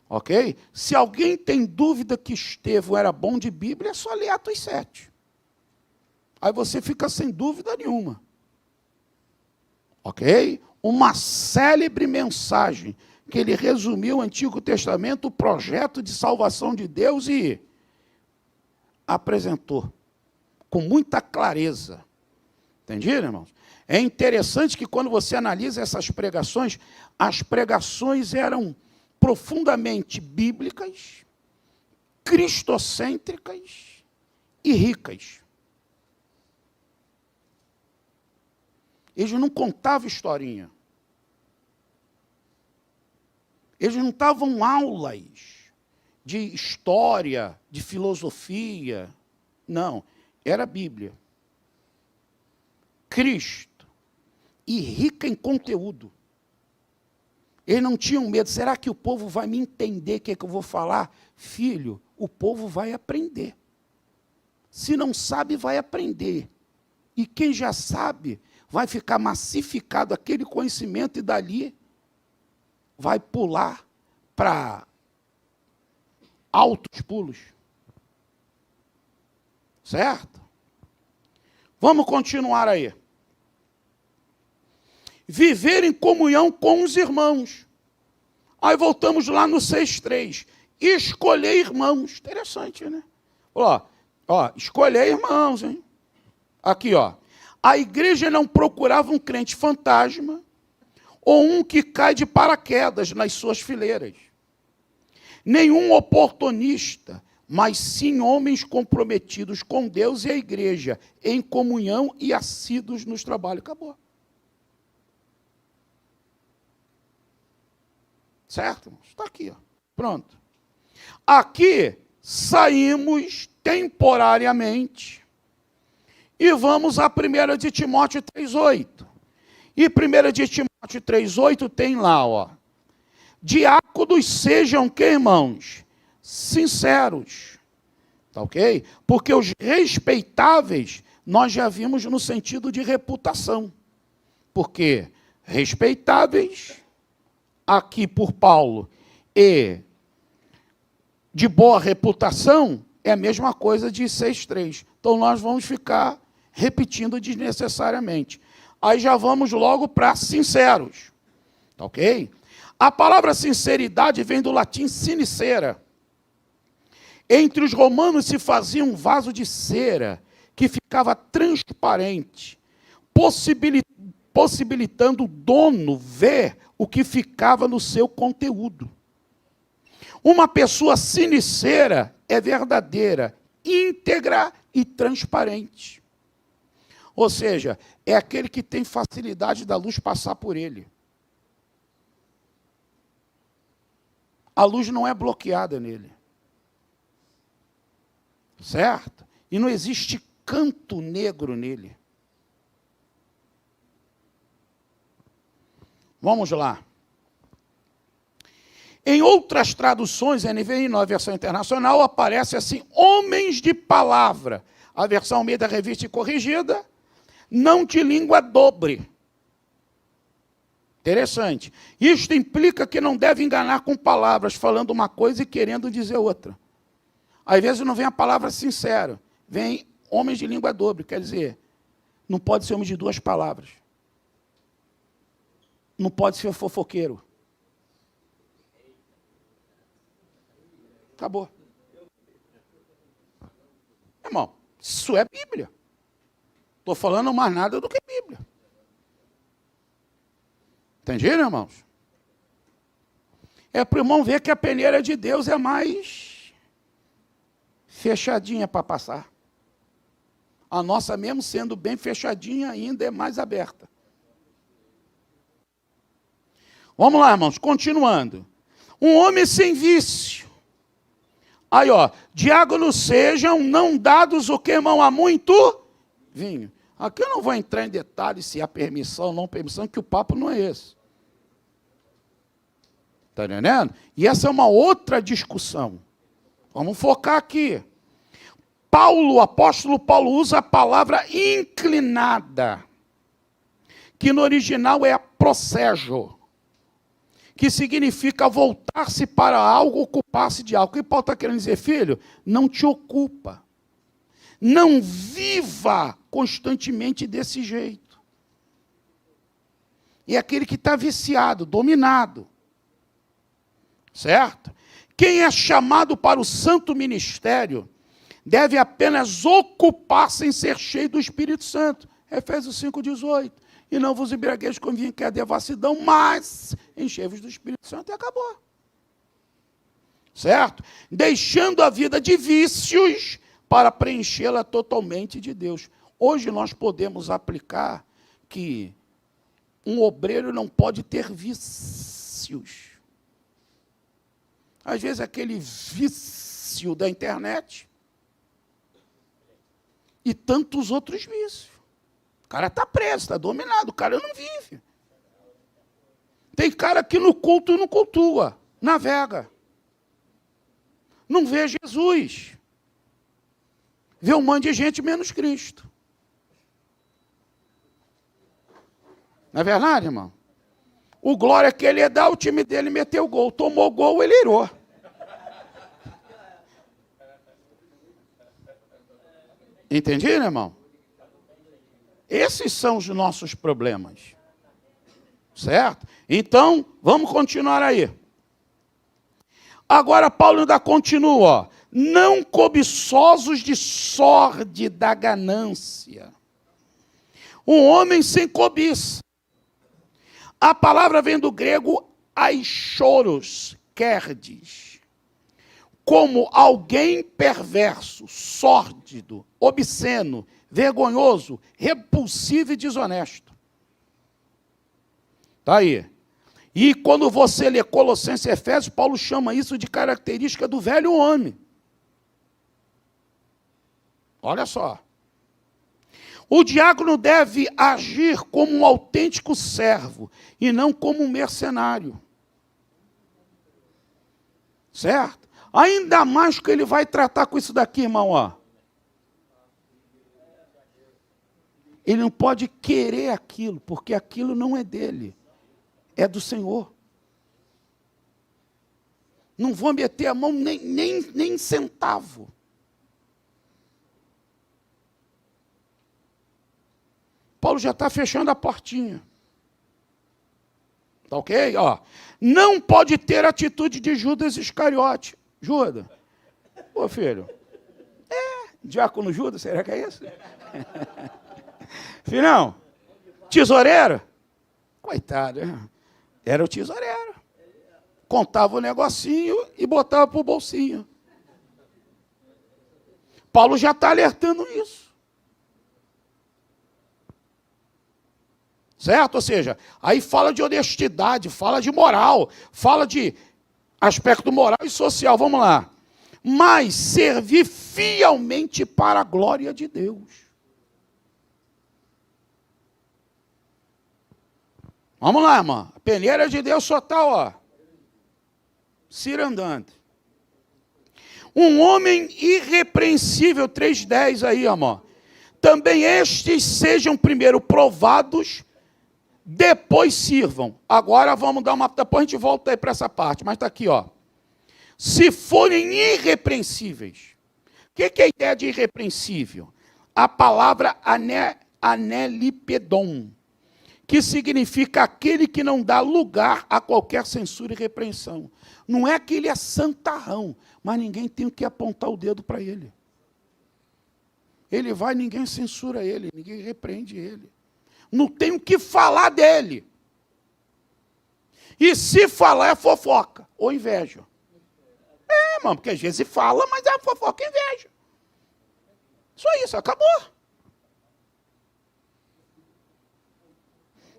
Ok? Se alguém tem dúvida que Estevão era bom de Bíblia, é só ler Atos 7. Aí você fica sem dúvida nenhuma. Ok? Uma célebre mensagem que ele resumiu o Antigo Testamento, o projeto de salvação de Deus e apresentou com muita clareza. Entenderam, irmãos? É interessante que quando você analisa essas pregações, as pregações eram profundamente bíblicas, cristocêntricas e ricas. Eles não contavam historinha. Eles não davam aulas de história, de filosofia. Não, era Bíblia. Cristo. E rica em conteúdo. Eles não tinham medo. Será que o povo vai me entender o que eu vou falar? Filho, o povo vai aprender. Se não sabe, vai aprender. E quem já sabe, vai ficar massificado aquele conhecimento e dali vai pular para altos pulos. Certo? Vamos continuar aí. Viver em comunhão com os irmãos. Aí voltamos lá no 6.3. Escolher irmãos. Interessante, né? Ó, escolher irmãos, hein? Aqui, ó. A igreja não procurava um crente fantasma ou um que cai de paraquedas nas suas fileiras. Nenhum oportunista, mas sim homens comprometidos com Deus e a igreja, em comunhão e assíduos nos trabalhos. Acabou. Certo? Está aqui, ó. Pronto. Aqui saímos temporariamente e vamos a 1 de Timóteo 3,8. E 1 de Timóteo 3,8 tem lá, ó. Diáconos sejam que, irmãos? Sinceros. Tá ok? Porque os respeitáveis, nós já vimos no sentido de reputação. Porque respeitáveis, aqui por Paulo, e de boa reputação, é a mesma coisa de 6.3. Então, nós vamos ficar repetindo desnecessariamente. Aí já vamos logo para sinceros. Tá ok? A palavra sinceridade vem do latim sinicera. Entre os romanos se fazia um vaso de cera que ficava transparente, possibilitando o dono ver o que ficava no seu conteúdo. Uma pessoa sinicera é verdadeira, íntegra e transparente. Ou seja, é aquele que tem facilidade da luz passar por ele. A luz não é bloqueada nele. Certo? E não existe canto negro nele. Vamos lá. Em outras traduções, NVI, na versão internacional, aparece assim, homens de palavra. A versão Almeida Revista e Corrigida, não de língua dobre. Interessante. Isto implica que não deve enganar com palavras, falando uma coisa e querendo dizer outra. Às vezes não vem a palavra sincero, vem homens de língua dobre, quer dizer, não pode ser homem de duas palavras. Não pode ser fofoqueiro. Acabou. Irmão, isso é Bíblia. Estou falando mais nada do que Bíblia. Entenderam, irmãos? É para o irmão ver que a peneira de Deus é mais fechadinha para passar. A nossa, mesmo sendo bem fechadinha, ainda é mais aberta. Vamos lá, irmãos, continuando. Um homem sem vício. Aí, ó, diáconos sejam não dados o que, irmão, a muito vinho. Aqui eu não vou entrar em detalhes se há permissão ou não permissão, que o papo não é esse. Está entendendo? E essa é uma outra discussão. Vamos focar aqui. O apóstolo Paulo usa a palavra inclinada, que no original é procejo, que significa voltar-se para algo, ocupar-se de algo. O que Paulo está querendo dizer, filho? Não te ocupa. Não viva constantemente desse jeito. E aquele que está viciado, dominado. Certo? Quem é chamado para o santo ministério deve apenas ocupar-se em ser cheio do Espírito Santo. Efésios 5,18. E não vos embriagueis com vinho que é devassidão, mas enchei-vos do Espírito Santo e acabou. Certo? Deixando a vida de vícios para preenchê-la totalmente de Deus. Hoje nós podemos aplicar que um obreiro não pode ter vícios. Às vezes aquele vício da internet e tantos outros vícios. O cara está preso, está dominado, o cara não vive. Tem cara que no culto não cultua, navega. Não vê Jesus. Vê um monte de gente menos Cristo. Não é verdade, irmão? O glória que ele ia dar, o time dele meteu o gol. Tomou gol, ele irou. Entendido, irmão? Esses são os nossos problemas. Certo? Então, vamos continuar aí. Agora, Paulo ainda continua, ó. Não cobiçosos de sórdida ganância. Um homem sem cobiça. A palavra vem do grego aishoros, querdes. Como alguém perverso, sórdido, obsceno, vergonhoso, repulsivo e desonesto. Está aí. E quando você lê Colossenses e Efésios, Paulo chama isso de característica do velho homem. Olha só. O diácono deve agir como um autêntico servo e não como um mercenário. Certo? Ainda mais que ele vai tratar com isso daqui, irmão, ó. Ele não pode querer aquilo, porque aquilo não é dele, é do Senhor. Não vou meter a mão nem centavo. Paulo já está fechando a portinha. Tá ok? Ó, não pode ter atitude de Judas Iscariote. Judas. Ô filho. Diácono Judas, será que é isso? Filhão. Tesoureiro. Coitado. Era o tesoureiro. Contava o negocinho e botava para o bolsinho. Paulo já está alertando isso. Certo? Ou seja, aí fala de honestidade, fala de moral, fala de aspecto moral e social. Vamos lá. Mas servir fielmente para a glória de Deus. Vamos lá, irmão. A peneira de Deus só está, ó, cirandando. Um homem irrepreensível, 3:10 aí, irmão. Também estes sejam primeiro provados, depois sirvam. Agora vamos dar uma... Depois a gente volta aí para essa parte, mas está aqui, ó. Se forem irrepreensíveis. O que é a ideia de irrepreensível? A palavra anelipedon, que significa aquele que não dá lugar a qualquer censura e repreensão. Não é que ele é santarrão, mas ninguém tem o que apontar o dedo para ele. Ele vai, ninguém censura ele, ninguém repreende ele. Não tem o que falar dele. E se falar é fofoca ou inveja. Mano, porque às vezes se fala, mas é fofoca e inveja. Só isso, acabou.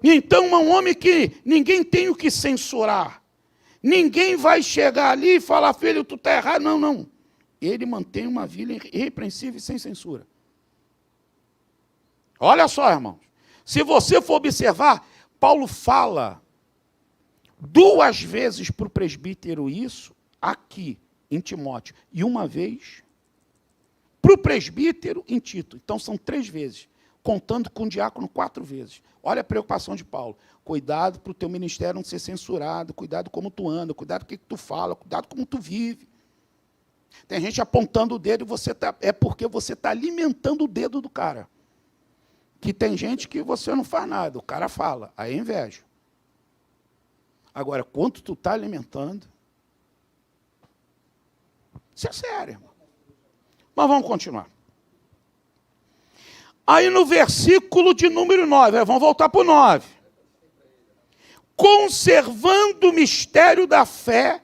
Então é um homem que ninguém tem o que censurar. Ninguém vai chegar ali e falar, filho, tu está errado. Não, não. Ele mantém uma vida irrepreensível e sem censura. Olha só, irmãos. Se você for observar, Paulo fala 2 vezes para o presbítero isso, aqui, em Timóteo, e 1 vez para o presbítero em Tito. Então, são 3 vezes, contando com o diácono 4 vezes. Olha a preocupação de Paulo. Cuidado para o teu ministério não ser censurado, cuidado como tu anda, cuidado com o que tu fala, cuidado como tu vive. Tem gente apontando o dedo e é porque você está alimentando o dedo do cara. Que tem gente que você não faz nada, o cara fala, aí é inveja. Agora, quanto tu está alimentando? Isso é sério, irmão. Mas vamos continuar. Aí no versículo de número 9, vamos voltar para o 9. Conservando o mistério da fé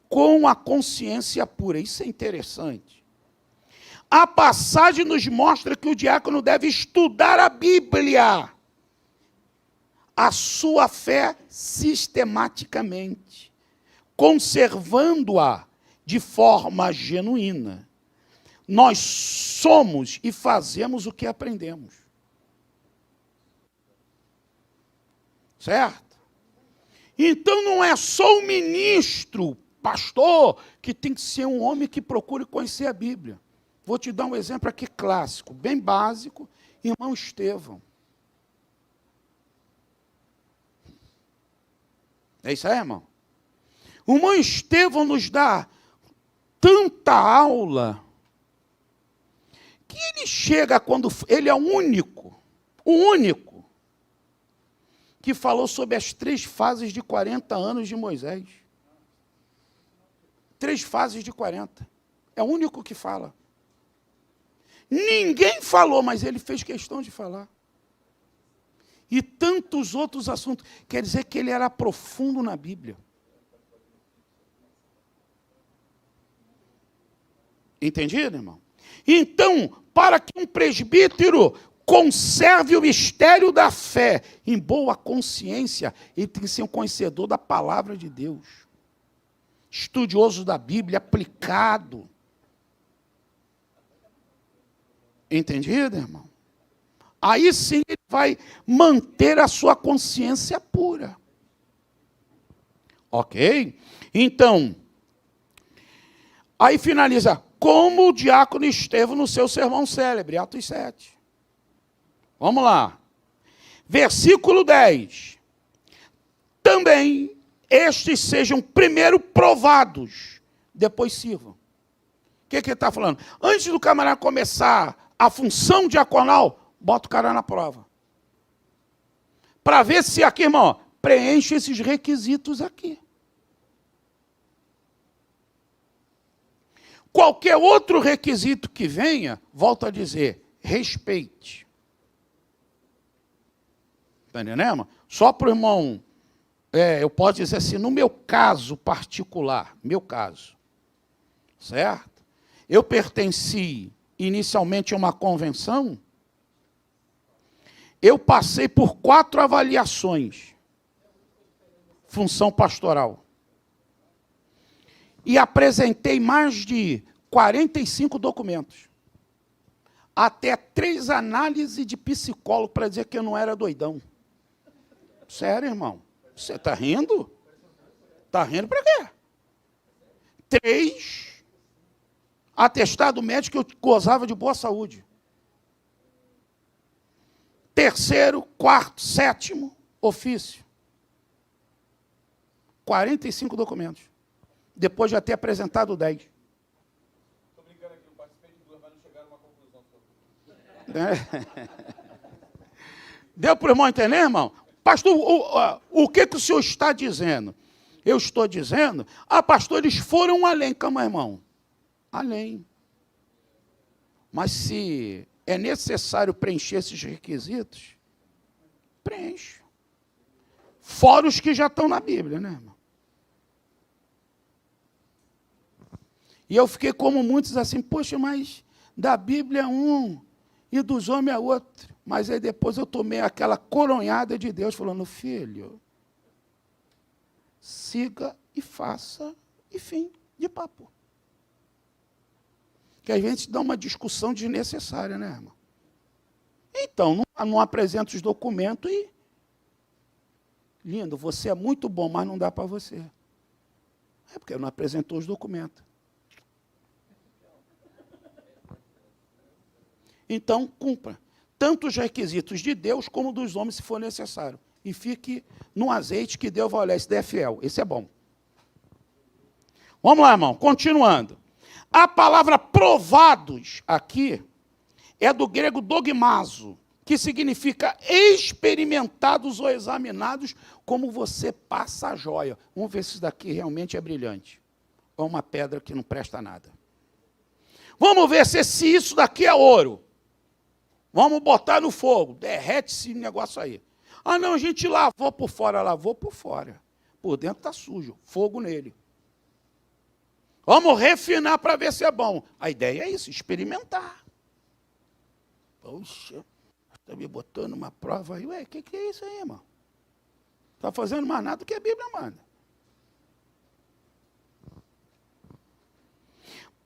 com a consciência pura. Isso é interessante. A passagem nos mostra que o diácono deve estudar a Bíblia, a sua fé sistematicamente, conservando-a de forma genuína. Nós somos e fazemos o que aprendemos. Certo? Então não é só o ministro, pastor, que tem que ser um homem que procure conhecer a Bíblia. Vou te dar um exemplo aqui clássico, bem básico, irmão Estevão. É isso aí, irmão? O irmão Estevão nos dá tanta aula que ele chega quando... Ele é o único que falou sobre as 3 fases de 40 anos de Moisés. 3 fases de 40. É o único que fala. Ninguém falou, mas ele fez questão de falar. E tantos outros assuntos. Quer dizer que ele era profundo na Bíblia. Entendido, irmão? Então, para que um presbítero conserve o mistério da fé em boa consciência, ele tem que ser um conhecedor da palavra de Deus. Estudioso da Bíblia, aplicado. Entendido, irmão? Aí sim ele vai manter a sua consciência pura. Ok? Então, aí finaliza, como o diácono Estevão no seu sermão célebre, Atos 7. Vamos lá. Versículo 10. Também estes sejam primeiro provados, depois sirvam. O que ele está falando? Antes do camarada começar a função diaconal, bota o cara na prova. Para ver se aqui, irmão, preenche esses requisitos aqui. Qualquer outro requisito que venha, volto a dizer, respeite. Está entendendo, irmão? Só para o irmão, eu posso dizer assim, no meu caso particular, certo? Eu pertenci inicialmente a uma convenção, eu passei por 4 avaliações, função pastoral, e apresentei mais de 45 documentos, até 3 análises de psicólogo para dizer que eu não era doidão. Sério, irmão? Você está rindo? Está rindo para quê? 3 atestado médico que eu gozava de boa saúde. 3º, 4º, 7º ofício. 45 documentos. Depois de ter apresentado 10. Estou brincando aqui, eu participei de 2, mas não chegaram a uma conclusão. Deu para o irmão entender, irmão? Pastor, o que o senhor está dizendo? Eu estou dizendo, pastor, eles foram além. Calma, irmão. Além. Mas se é necessário preencher esses requisitos, preenche. Fora os que já estão na Bíblia, né, irmão? E eu fiquei como muitos assim, poxa, mas da Bíblia é um e dos homens é outro. Mas aí depois eu tomei aquela coronhada de Deus, falando, filho, siga e faça, e fim de papo. Que a gente dá uma discussão desnecessária, né, irmão? Então, não apresenta os documentos e lindo, você é muito bom, mas não dá para você. É porque não apresentou os documentos. Então, cumpra tanto os requisitos de Deus como dos homens, se for necessário. E fique no azeite que Deus vai olhar. Esse daí é fiel, esse é bom. Vamos lá, irmão, continuando. A palavra provados aqui é do grego dogmazo, que significa experimentados ou examinados, como você passa a joia. Vamos ver se isso daqui realmente é brilhante. Ou uma pedra que não presta nada. Vamos ver se isso daqui é ouro. Vamos botar no fogo. Derrete esse negócio aí. Ah, não, a gente lavou por fora. Lavou por fora. Por dentro está sujo. Fogo nele. Vamos refinar para ver se é bom. A ideia é isso, experimentar. Poxa, está me botando uma prova aí. Ué, o que é isso aí, irmão? Está fazendo mais nada do que a Bíblia manda.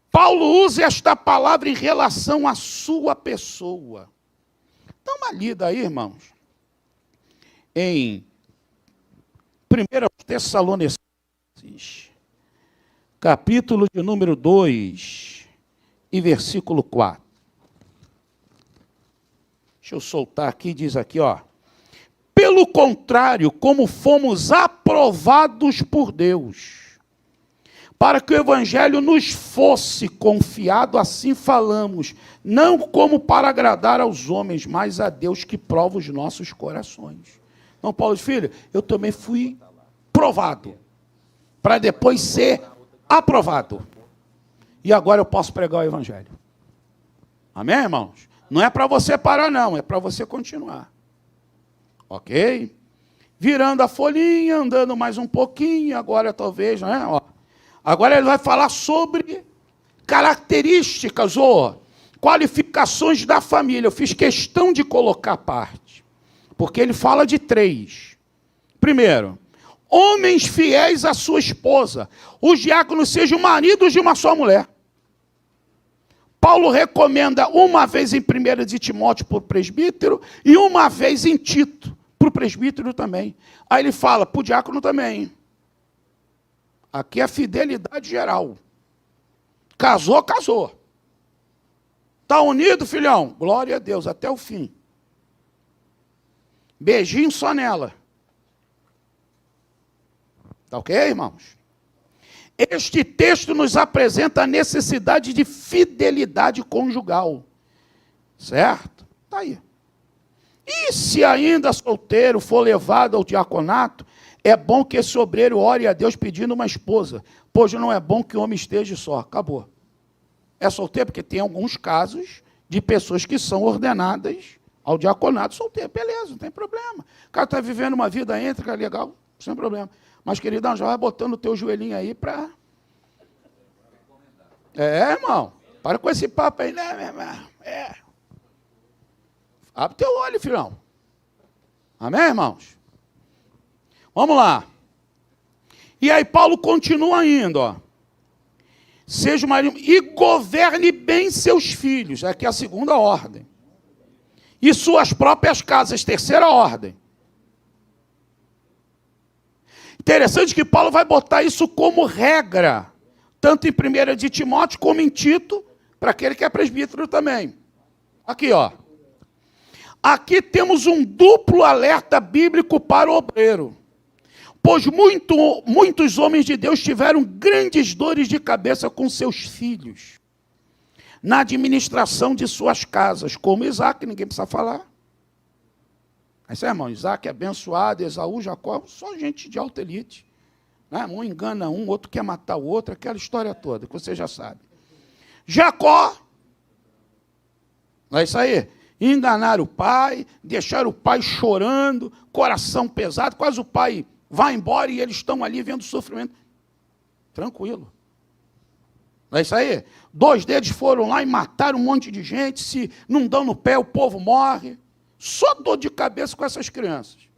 Paulo usa esta palavra em relação à sua pessoa. Dá uma lida aí, irmãos, em 1 Tessalonicenses, capítulo de número 2 e versículo 4. Deixa eu soltar aqui, diz aqui, ó. Pelo contrário, como fomos aprovados por Deus, para que o evangelho nos fosse confiado, assim falamos, não como para agradar aos homens, mas a Deus que prova os nossos corações. Então, Paulo diz, filho, eu também fui provado, para depois ser aprovado. E agora eu posso pregar o evangelho. Amém, irmãos? Não é para você parar, não, é para você continuar. Ok? Virando a folhinha, andando mais um pouquinho, agora talvez, né? Ó. Agora ele vai falar sobre características ou qualificações da família. Eu fiz questão de colocar a parte, porque ele fala de 3. Primeiro, homens fiéis à sua esposa. Os diáconos sejam maridos de uma só mulher. Paulo recomenda uma vez em 1 de Timóteo para o presbítero e uma vez em Tito para o presbítero também. Aí ele fala para o diácono também. Aqui é fidelidade geral. Casou, casou. Está unido, filhão? Glória a Deus, até o fim. Beijinho só nela. Está ok, irmãos? Este texto nos apresenta a necessidade de fidelidade conjugal. Certo? Está aí. E se ainda solteiro for levado ao diaconato, é bom que esse obreiro ore a Deus pedindo uma esposa, pois não é bom que o homem esteja só. Acabou. É solteiro porque tem alguns casos de pessoas que são ordenadas ao diaconato solteiro. Beleza, não tem problema. O cara está vivendo uma vida íntegra, legal, sem problema. Mas, queridão, já vai botando o teu joelhinho aí para... irmão, para com esse papo aí, né, meu irmão? Abre teu olho, filhão. Amém, irmãos? Vamos lá. E aí Paulo continua ainda, ó. Seja o marido e governe bem seus filhos. Aqui é a segunda ordem. E suas próprias casas, terceira ordem. Interessante que Paulo vai botar isso como regra, tanto em 1 de Timóteo como em Tito, para aquele que é presbítero também. Aqui, ó. Aqui temos um duplo alerta bíblico para o obreiro. Pois muitos homens de Deus tiveram grandes dores de cabeça com seus filhos, na administração de suas casas, como Isaac, ninguém precisa falar. Isso é, irmão, Isaac é abençoado, Esaú, Jacó, só gente de alta elite. Né? Um engana um, outro quer matar o outro, aquela história toda, que você já sabe. Jacó, não é isso aí? Enganaram o pai, deixaram o pai chorando, coração pesado, quase o pai vai embora e eles estão ali vendo o sofrimento. Tranquilo. Não é isso aí? 2 deles foram lá e mataram um monte de gente, se não dão no pé, o povo morre. Só dor de cabeça com essas crianças.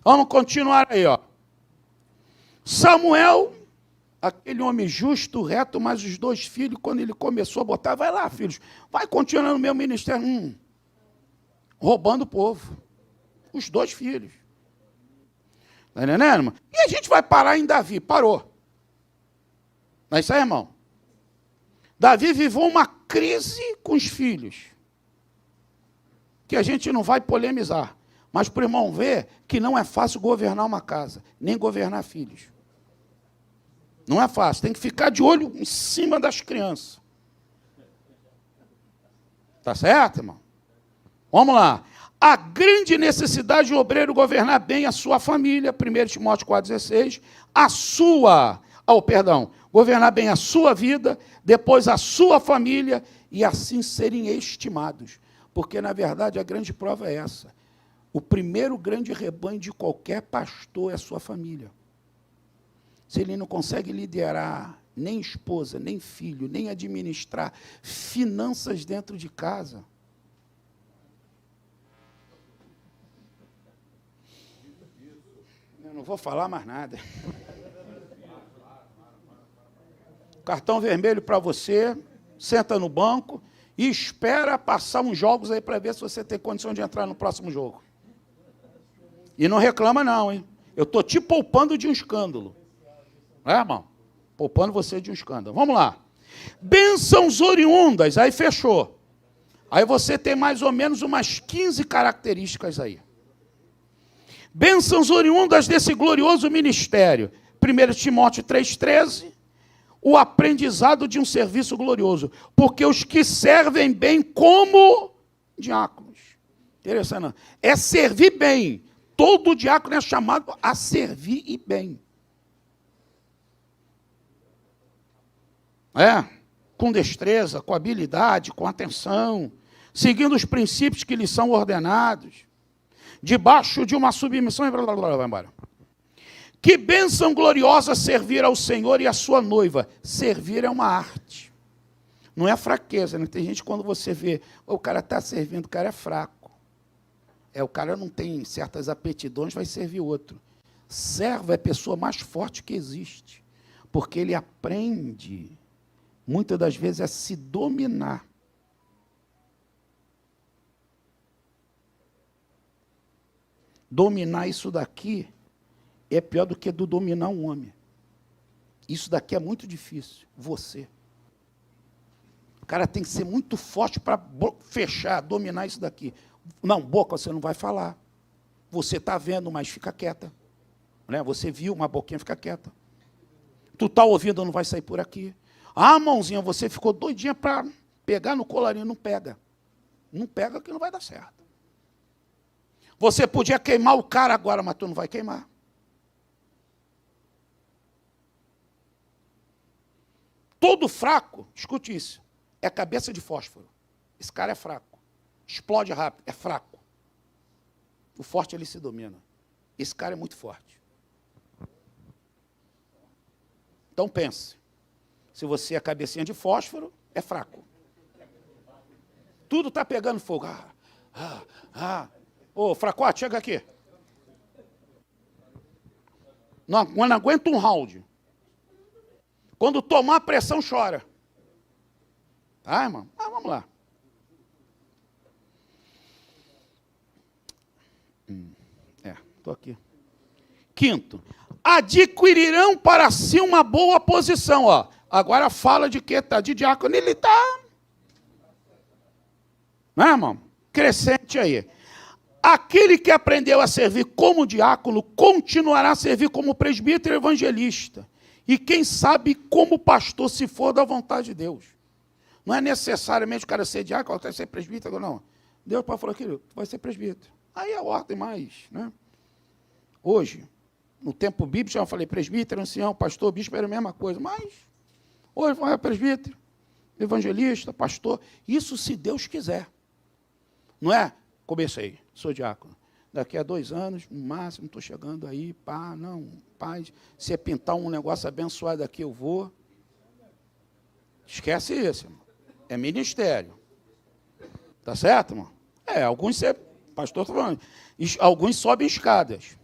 Vamos continuar aí, ó. Samuel, aquele homem justo, reto, mas os 2 filhos, quando ele começou a botar, vai lá, filhos, vai continuar no meu ministério. Roubando o povo. Os 2 filhos. Está entendendo, irmão? E a gente vai parar em Davi. Parou. Não é isso aí, irmão? Davi viveu uma crise com os filhos, que a gente não vai polemizar. Mas para o irmão ver que não é fácil governar uma casa, nem governar filhos. Não é fácil, tem que ficar de olho em cima das crianças. Tá certo, irmão? Vamos lá. A grande necessidade de obreiro governar bem a sua família, 1 Timóteo 4,16, governar bem a sua vida, depois a sua família, e assim serem estimados. Porque, na verdade, a grande prova é essa. O primeiro grande rebanho de qualquer pastor é a sua família. Se ele não consegue liderar nem esposa, nem filho, nem administrar finanças dentro de casa, eu não vou falar mais nada. Cartão vermelho para você, senta no banco e espera passar uns jogos aí para ver se você tem condição de entrar no próximo jogo. E não reclama não, hein? Eu estou te poupando de um escândalo. É, irmão? Poupando você de um escândalo. Vamos lá. Bênçãos oriundas, aí fechou. Aí você tem mais ou menos umas 15 características aí. Bênçãos oriundas desse glorioso ministério. 1 Timóteo 3,13. O aprendizado de um serviço glorioso. Porque os que servem bem como diáconos. Interessante, não? É servir bem. Todo diácono é chamado a servir e bem. Com destreza, com habilidade, com atenção, seguindo os princípios que lhes são ordenados, debaixo de uma submissão e blá, blá, blá, vai embora. Que bênção gloriosa servir ao Senhor e à sua noiva. Servir é uma arte. Não é fraqueza, né? Tem gente quando você vê, o cara está servindo, o cara é fraco. O cara não tem certas aptidões, vai servir outro. Servo é a pessoa mais forte que existe, porque ele aprende, muitas das vezes, a se dominar. Dominar isso daqui é pior do que dominar um homem. Isso daqui é muito difícil, você. O cara tem que ser muito forte para fechar, dominar isso daqui. Não, boca você não vai falar. Você está vendo, mas fica quieta. Né? Você viu uma boquinha, fica quieta. Tu está ouvindo, não vai sair por aqui. Ah, mãozinha, você ficou doidinha para pegar no colarinho, não pega. Não pega que não vai dar certo. Você podia queimar o cara agora, mas tu não vai queimar. Todo fraco, escute isso, é cabeça de fósforo. Esse cara é fraco. Explode rápido, é fraco. O forte, ele se domina. Esse cara é muito forte. Então pense, se você é cabecinha de fósforo, é fraco. Tudo está pegando fogo. Ô, fracote, chega aqui. Não aguenta um round. Quando tomar a pressão, chora. Tá, irmão? Vamos lá. Estou aqui. Quinto, adquirirão para si uma boa posição. Ó. Agora fala de quê? Tá de diácono, ele está. Não é, irmão? Crescente aí. Aquele que aprendeu a servir como diácono, continuará a servir como presbítero e evangelista. E quem sabe como pastor, se for da vontade de Deus. Não é necessariamente o cara ser diácono, o cara ser presbítero, não. Deus falou aquilo, tu vai ser presbítero. Aí é a ordem mais, né? Hoje, no tempo bíblico, já falei presbítero, ancião, pastor, bispo, era a mesma coisa. Mas, hoje, é presbítero, evangelista, pastor. Isso se Deus quiser. Não é? Comecei, sou diácono. Daqui a 2 anos, no máximo, estou chegando aí, pá, não, paz. Se é pintar um negócio abençoado aqui, eu vou. Esquece isso, irmão. É ministério. Tá certo, irmão? Alguns, pastor está falando, alguns sobem escadas.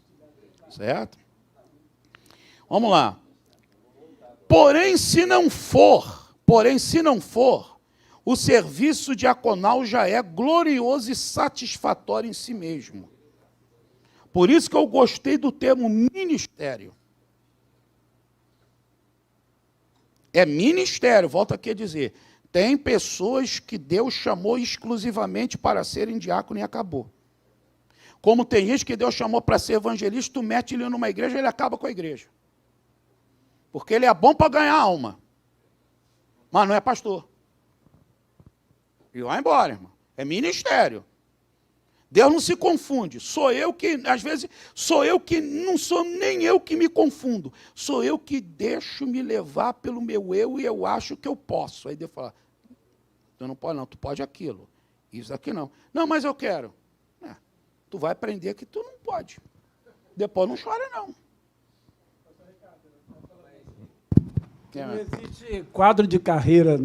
Certo? Vamos lá. Porém, se não for, o serviço diaconal já é glorioso e satisfatório em si mesmo. Por isso que eu gostei do termo ministério. É ministério, volto aqui a dizer. Tem pessoas que Deus chamou exclusivamente para serem diácono e acabou. Como tem gente que Deus chamou para ser evangelista, tu mete ele numa igreja, ele acaba com a igreja. Porque ele é bom para ganhar alma. Mas não é pastor. E vai embora, irmão. É ministério. Deus não se confunde. Sou eu que, às vezes, não sou nem eu que me confundo. Sou eu que deixo me levar pelo meu eu e eu acho que eu posso. Aí Deus fala, tu não pode não, tu pode aquilo. Isso aqui não. Não, mas eu quero. Tu vai aprender que tu não pode. Depois não chora, não. Não existe quadro de carreira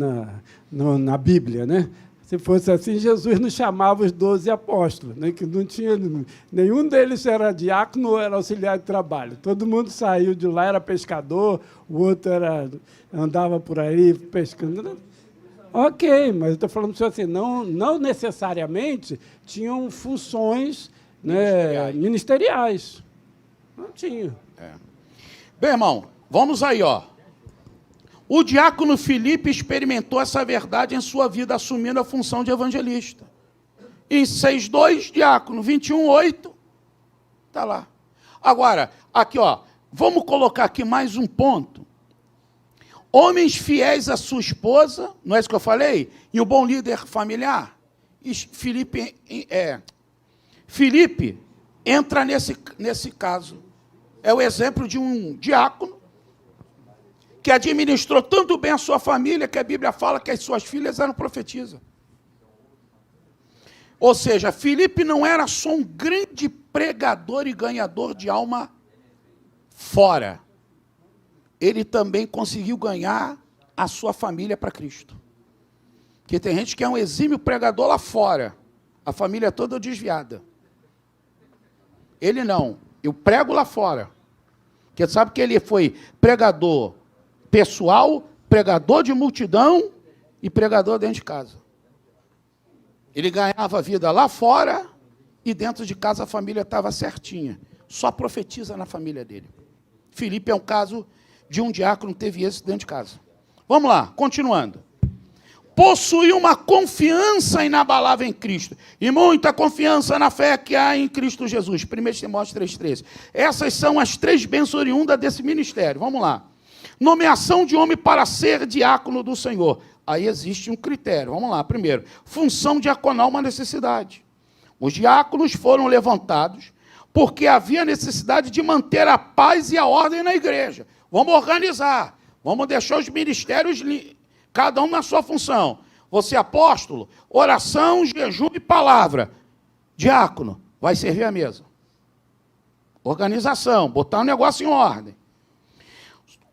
na Bíblia, né? Se fosse assim, Jesus não chamava os 12 apóstolos, né? Que não tinha, nenhum deles era diácono ou era auxiliar de trabalho. Todo mundo saiu de lá, era pescador, o outro andava por aí pescando. Ok, mas eu estou falando assim, não necessariamente tinham funções, né, ministeriais. Não tinha. Bem, irmão, vamos aí, ó. O diácono Filipe experimentou essa verdade em sua vida, assumindo a função de evangelista. Em 6:2, diácono, 21:8, está lá. Agora, aqui, ó, vamos colocar aqui mais um ponto. Homens fiéis à sua esposa, não é isso que eu falei? E o bom líder familiar. Filipe entra nesse caso. É o exemplo de um diácono que administrou tanto bem a sua família, que a Bíblia fala que as suas filhas eram profetisas. Ou seja, Filipe não era só um grande pregador e ganhador de alma fora. Ele também conseguiu ganhar a sua família para Cristo. Porque tem gente que é um exímio pregador lá fora. A família é toda desviada. Ele não. Eu prego lá fora. Porque sabe que ele foi pregador pessoal, pregador de multidão e pregador dentro de casa. Ele ganhava a vida lá fora e dentro de casa a família estava certinha. Só profetiza na família dele. Filipe é um caso de um diácono que teve êxito dentro de casa. Vamos lá, continuando. Possui uma confiança inabalável em Cristo. E muita confiança na fé que há em Cristo Jesus. 1 Timóteo 3,13. Essas são as 3 bênçãos oriundas desse ministério. Vamos lá. Nomeação de homem para ser diácono do Senhor. Aí existe um critério. Vamos lá. Primeiro, função diaconal, uma necessidade. Os diáconos foram levantados porque havia necessidade de manter a paz e a ordem na igreja. Vamos organizar. Vamos deixar os ministérios, cada um na sua função. Você, apóstolo, oração, jejum e palavra. Diácono, vai servir a mesa. Organização, botar o negócio em ordem.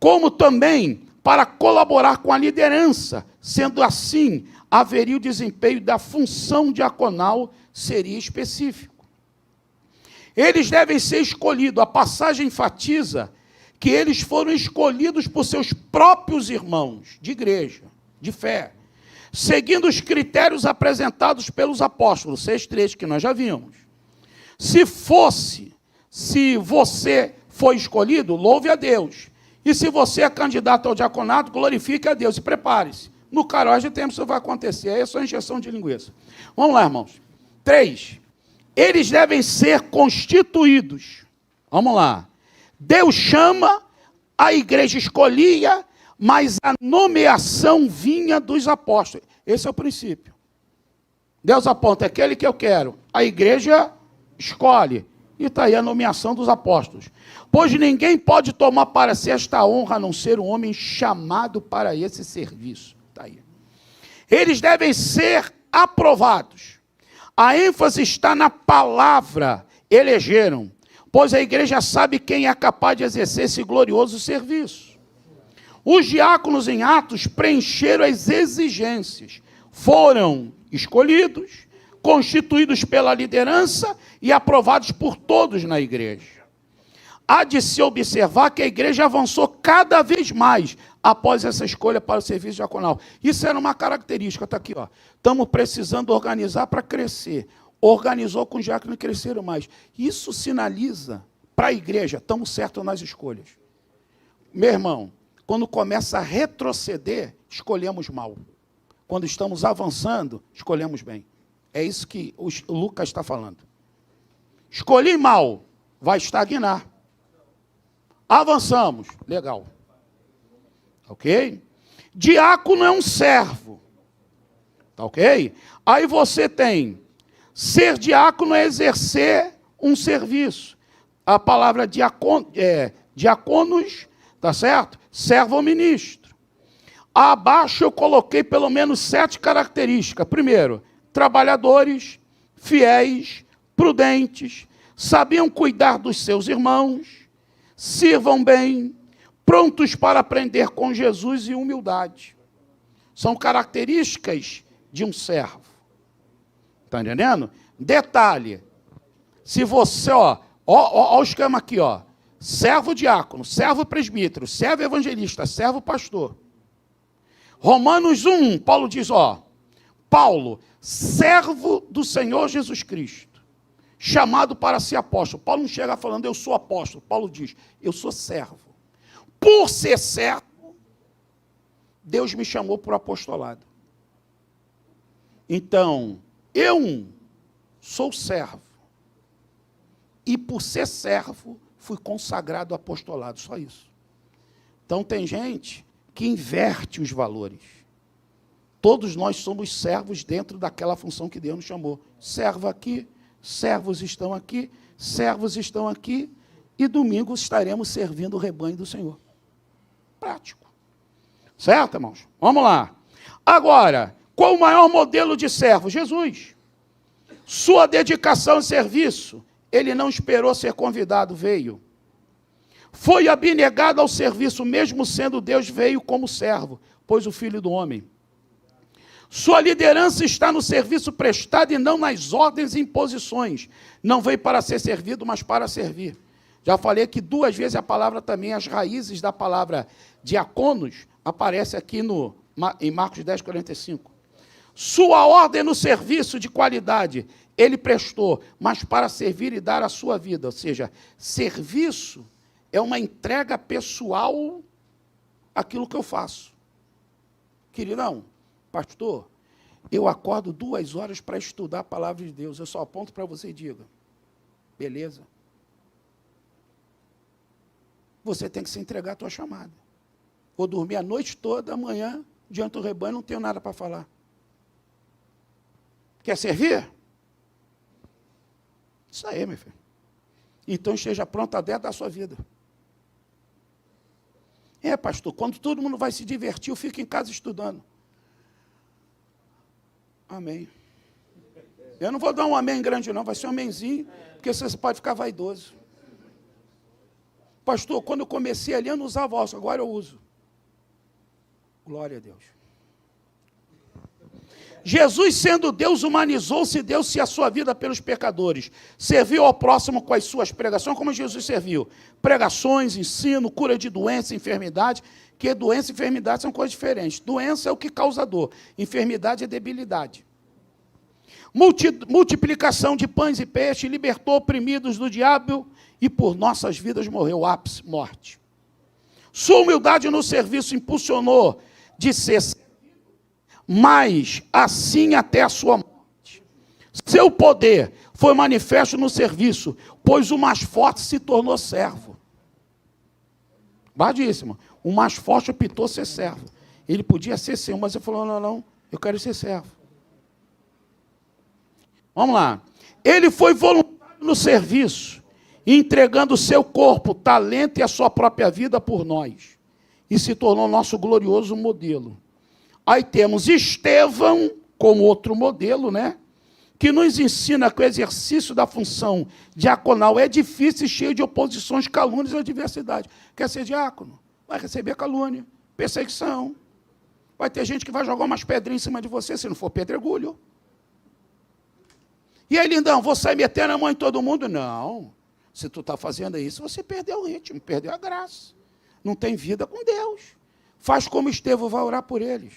Como também para colaborar com a liderança. Sendo assim, haveria o desempenho da função diaconal, seria específico. Eles devem ser escolhidos. A passagem enfatiza que eles foram escolhidos por seus próprios irmãos de igreja, de fé, seguindo os critérios apresentados pelos apóstolos, 6:3, que nós já vimos. Se você foi escolhido, louve a Deus. E se você é candidato ao diaconato, glorifique a Deus e prepare-se. No caroço de tempo isso vai acontecer, aí é só injeção de linguiça. Vamos lá, irmãos. 3. Eles devem ser constituídos. Vamos lá. Deus chama, a igreja escolhia, mas a nomeação vinha dos apóstolos. Esse é o princípio. Deus aponta aquele que eu quero. A igreja escolhe. E está aí a nomeação dos apóstolos. Pois ninguém pode tomar para si esta honra, a não ser um homem chamado para esse serviço. Está aí. Eles devem ser aprovados. A ênfase está na palavra, elegeram. Pois a igreja sabe quem é capaz de exercer esse glorioso serviço. Os diáconos em Atos preencheram as exigências. Foram escolhidos, constituídos pela liderança e aprovados por todos na igreja. Há de se observar que a igreja avançou cada vez mais após essa escolha para o serviço diaconal. Isso era uma característica, está aqui, ó. Estamos precisando organizar para crescer. organizou com os diáconos e cresceram mais. Isso sinaliza para a igreja, estamos certos nas escolhas. Meu irmão, quando começa a retroceder, escolhemos mal. Quando estamos avançando, escolhemos bem. É isso que o Lucas está falando. Escolhi mal, vai estagnar. Avançamos, legal. Ok? Diácono é um servo. Tá ok? Aí você tem, ser diácono é exercer um serviço. A palavra diáconos, tá certo? Servo ou ministro. Abaixo eu coloquei pelo menos 7 características. Primeiro, trabalhadores, fiéis, prudentes, sabiam cuidar dos seus irmãos, sirvam bem, prontos para aprender com Jesus e humildade. São características de um servo. Está entendendo? Detalhe, se você, ó o esquema aqui, ó, servo diácono, servo presbítero, servo evangelista, servo pastor. Romanos 1, Paulo diz, ó, Paulo, servo do Senhor Jesus Cristo, chamado para ser apóstolo. Paulo não chega falando, eu sou apóstolo. Paulo diz, eu sou servo. Por ser servo, Deus me chamou para o apostolado. Então, eu sou servo. E por ser servo, fui consagrado ao apostolado. Só isso. Então, tem gente que inverte os valores. Todos nós somos servos dentro daquela função que Deus nos chamou. Servo aqui, servos estão aqui, servos estão aqui, e domingo estaremos servindo o rebanho do Senhor. Prático. Certo, irmãos? Vamos lá. Agora, qual o maior modelo de servo? Jesus. Sua dedicação e serviço, ele não esperou ser convidado, veio. Foi abnegado ao serviço, mesmo sendo Deus, veio como servo, pois o Filho do Homem. Sua liderança está no serviço prestado e não nas ordens e imposições. Não veio para ser servido, mas para servir. Já falei que 2 vezes a palavra também, as raízes da palavra diáconos, aparece aqui em Marcos 10, 45. Sua ordem no serviço de qualidade, ele prestou, mas para servir e dar a sua vida. Ou seja, serviço é uma entrega pessoal àquilo que eu faço. Queridão, pastor, eu acordo 2 horas para estudar a palavra de Deus. Eu só aponto para você e digo, beleza? Você tem que se entregar à tua chamada. Vou dormir a noite toda, amanhã, diante do rebanho, não tenho nada para falar. Quer servir? Isso aí, meu filho. Então esteja pronto a dar da sua vida. Pastor, quando todo mundo vai se divertir, eu fico em casa estudando. Amém. Eu não vou dar um amém grande, não, vai ser um amenzinho, porque você pode ficar vaidoso. Pastor, quando eu comecei ali, eu não usava óculos, agora eu uso. Glória a Deus. Jesus, sendo Deus, humanizou-se e deu-se a sua vida pelos pecadores. Serviu ao próximo com as suas pregações, como Jesus serviu. Pregações, ensino, cura de doença, enfermidade, que doença e enfermidade são coisas diferentes. Doença é o que causa dor, enfermidade é debilidade. Multiplicação de pães e peixes, libertou oprimidos do diabo e por nossas vidas morreu, ápice, morte. Sua humildade no serviço impulsionou de ser, mas assim até a sua morte. Seu poder foi manifesto no serviço, pois o mais forte se tornou servo. Badíssimo. O mais forte optou ser servo. Ele podia ser servo, mas ele falou, não, eu quero ser servo. Vamos lá. Ele foi voluntário no serviço, entregando o seu corpo, talento e a sua própria vida por nós. E se tornou nosso glorioso modelo. Aí temos Estevão como outro modelo, né? Que nos ensina que o exercício da função diaconal é difícil e cheio de oposições, calúnias e adversidade. Quer ser diácono? Vai receber calúnia, perseguição. Vai ter gente que vai jogar umas pedrinhas em cima de você, se não for pedregulho. E aí, lindão, vou sair metendo a mão em todo mundo? Não. Se tu está fazendo isso, você perdeu o ritmo, perdeu a graça. Não tem vida com Deus. Faz como Estevão, vai orar por eles.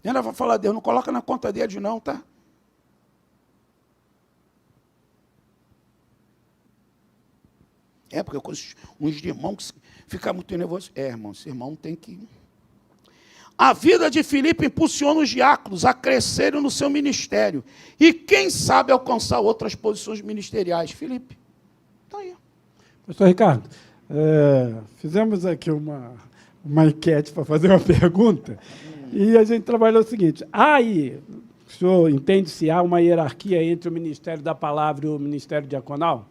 E ela vai falar, Deus, não coloca na conta deles não, tá? É, porque eu conheço uns irmãos que ficam muito nervosos. É, irmão, esse irmão tem que... A vida de Filipe impulsiona os diáconos a crescerem no seu ministério. E quem sabe alcançar outras posições ministeriais? Filipe. Está aí. Pastor Ricardo, fizemos aqui uma enquete para fazer uma pergunta, e a gente trabalhou o seguinte: aí, o senhor entende se há uma hierarquia entre o Ministério da Palavra e o Ministério Diaconal?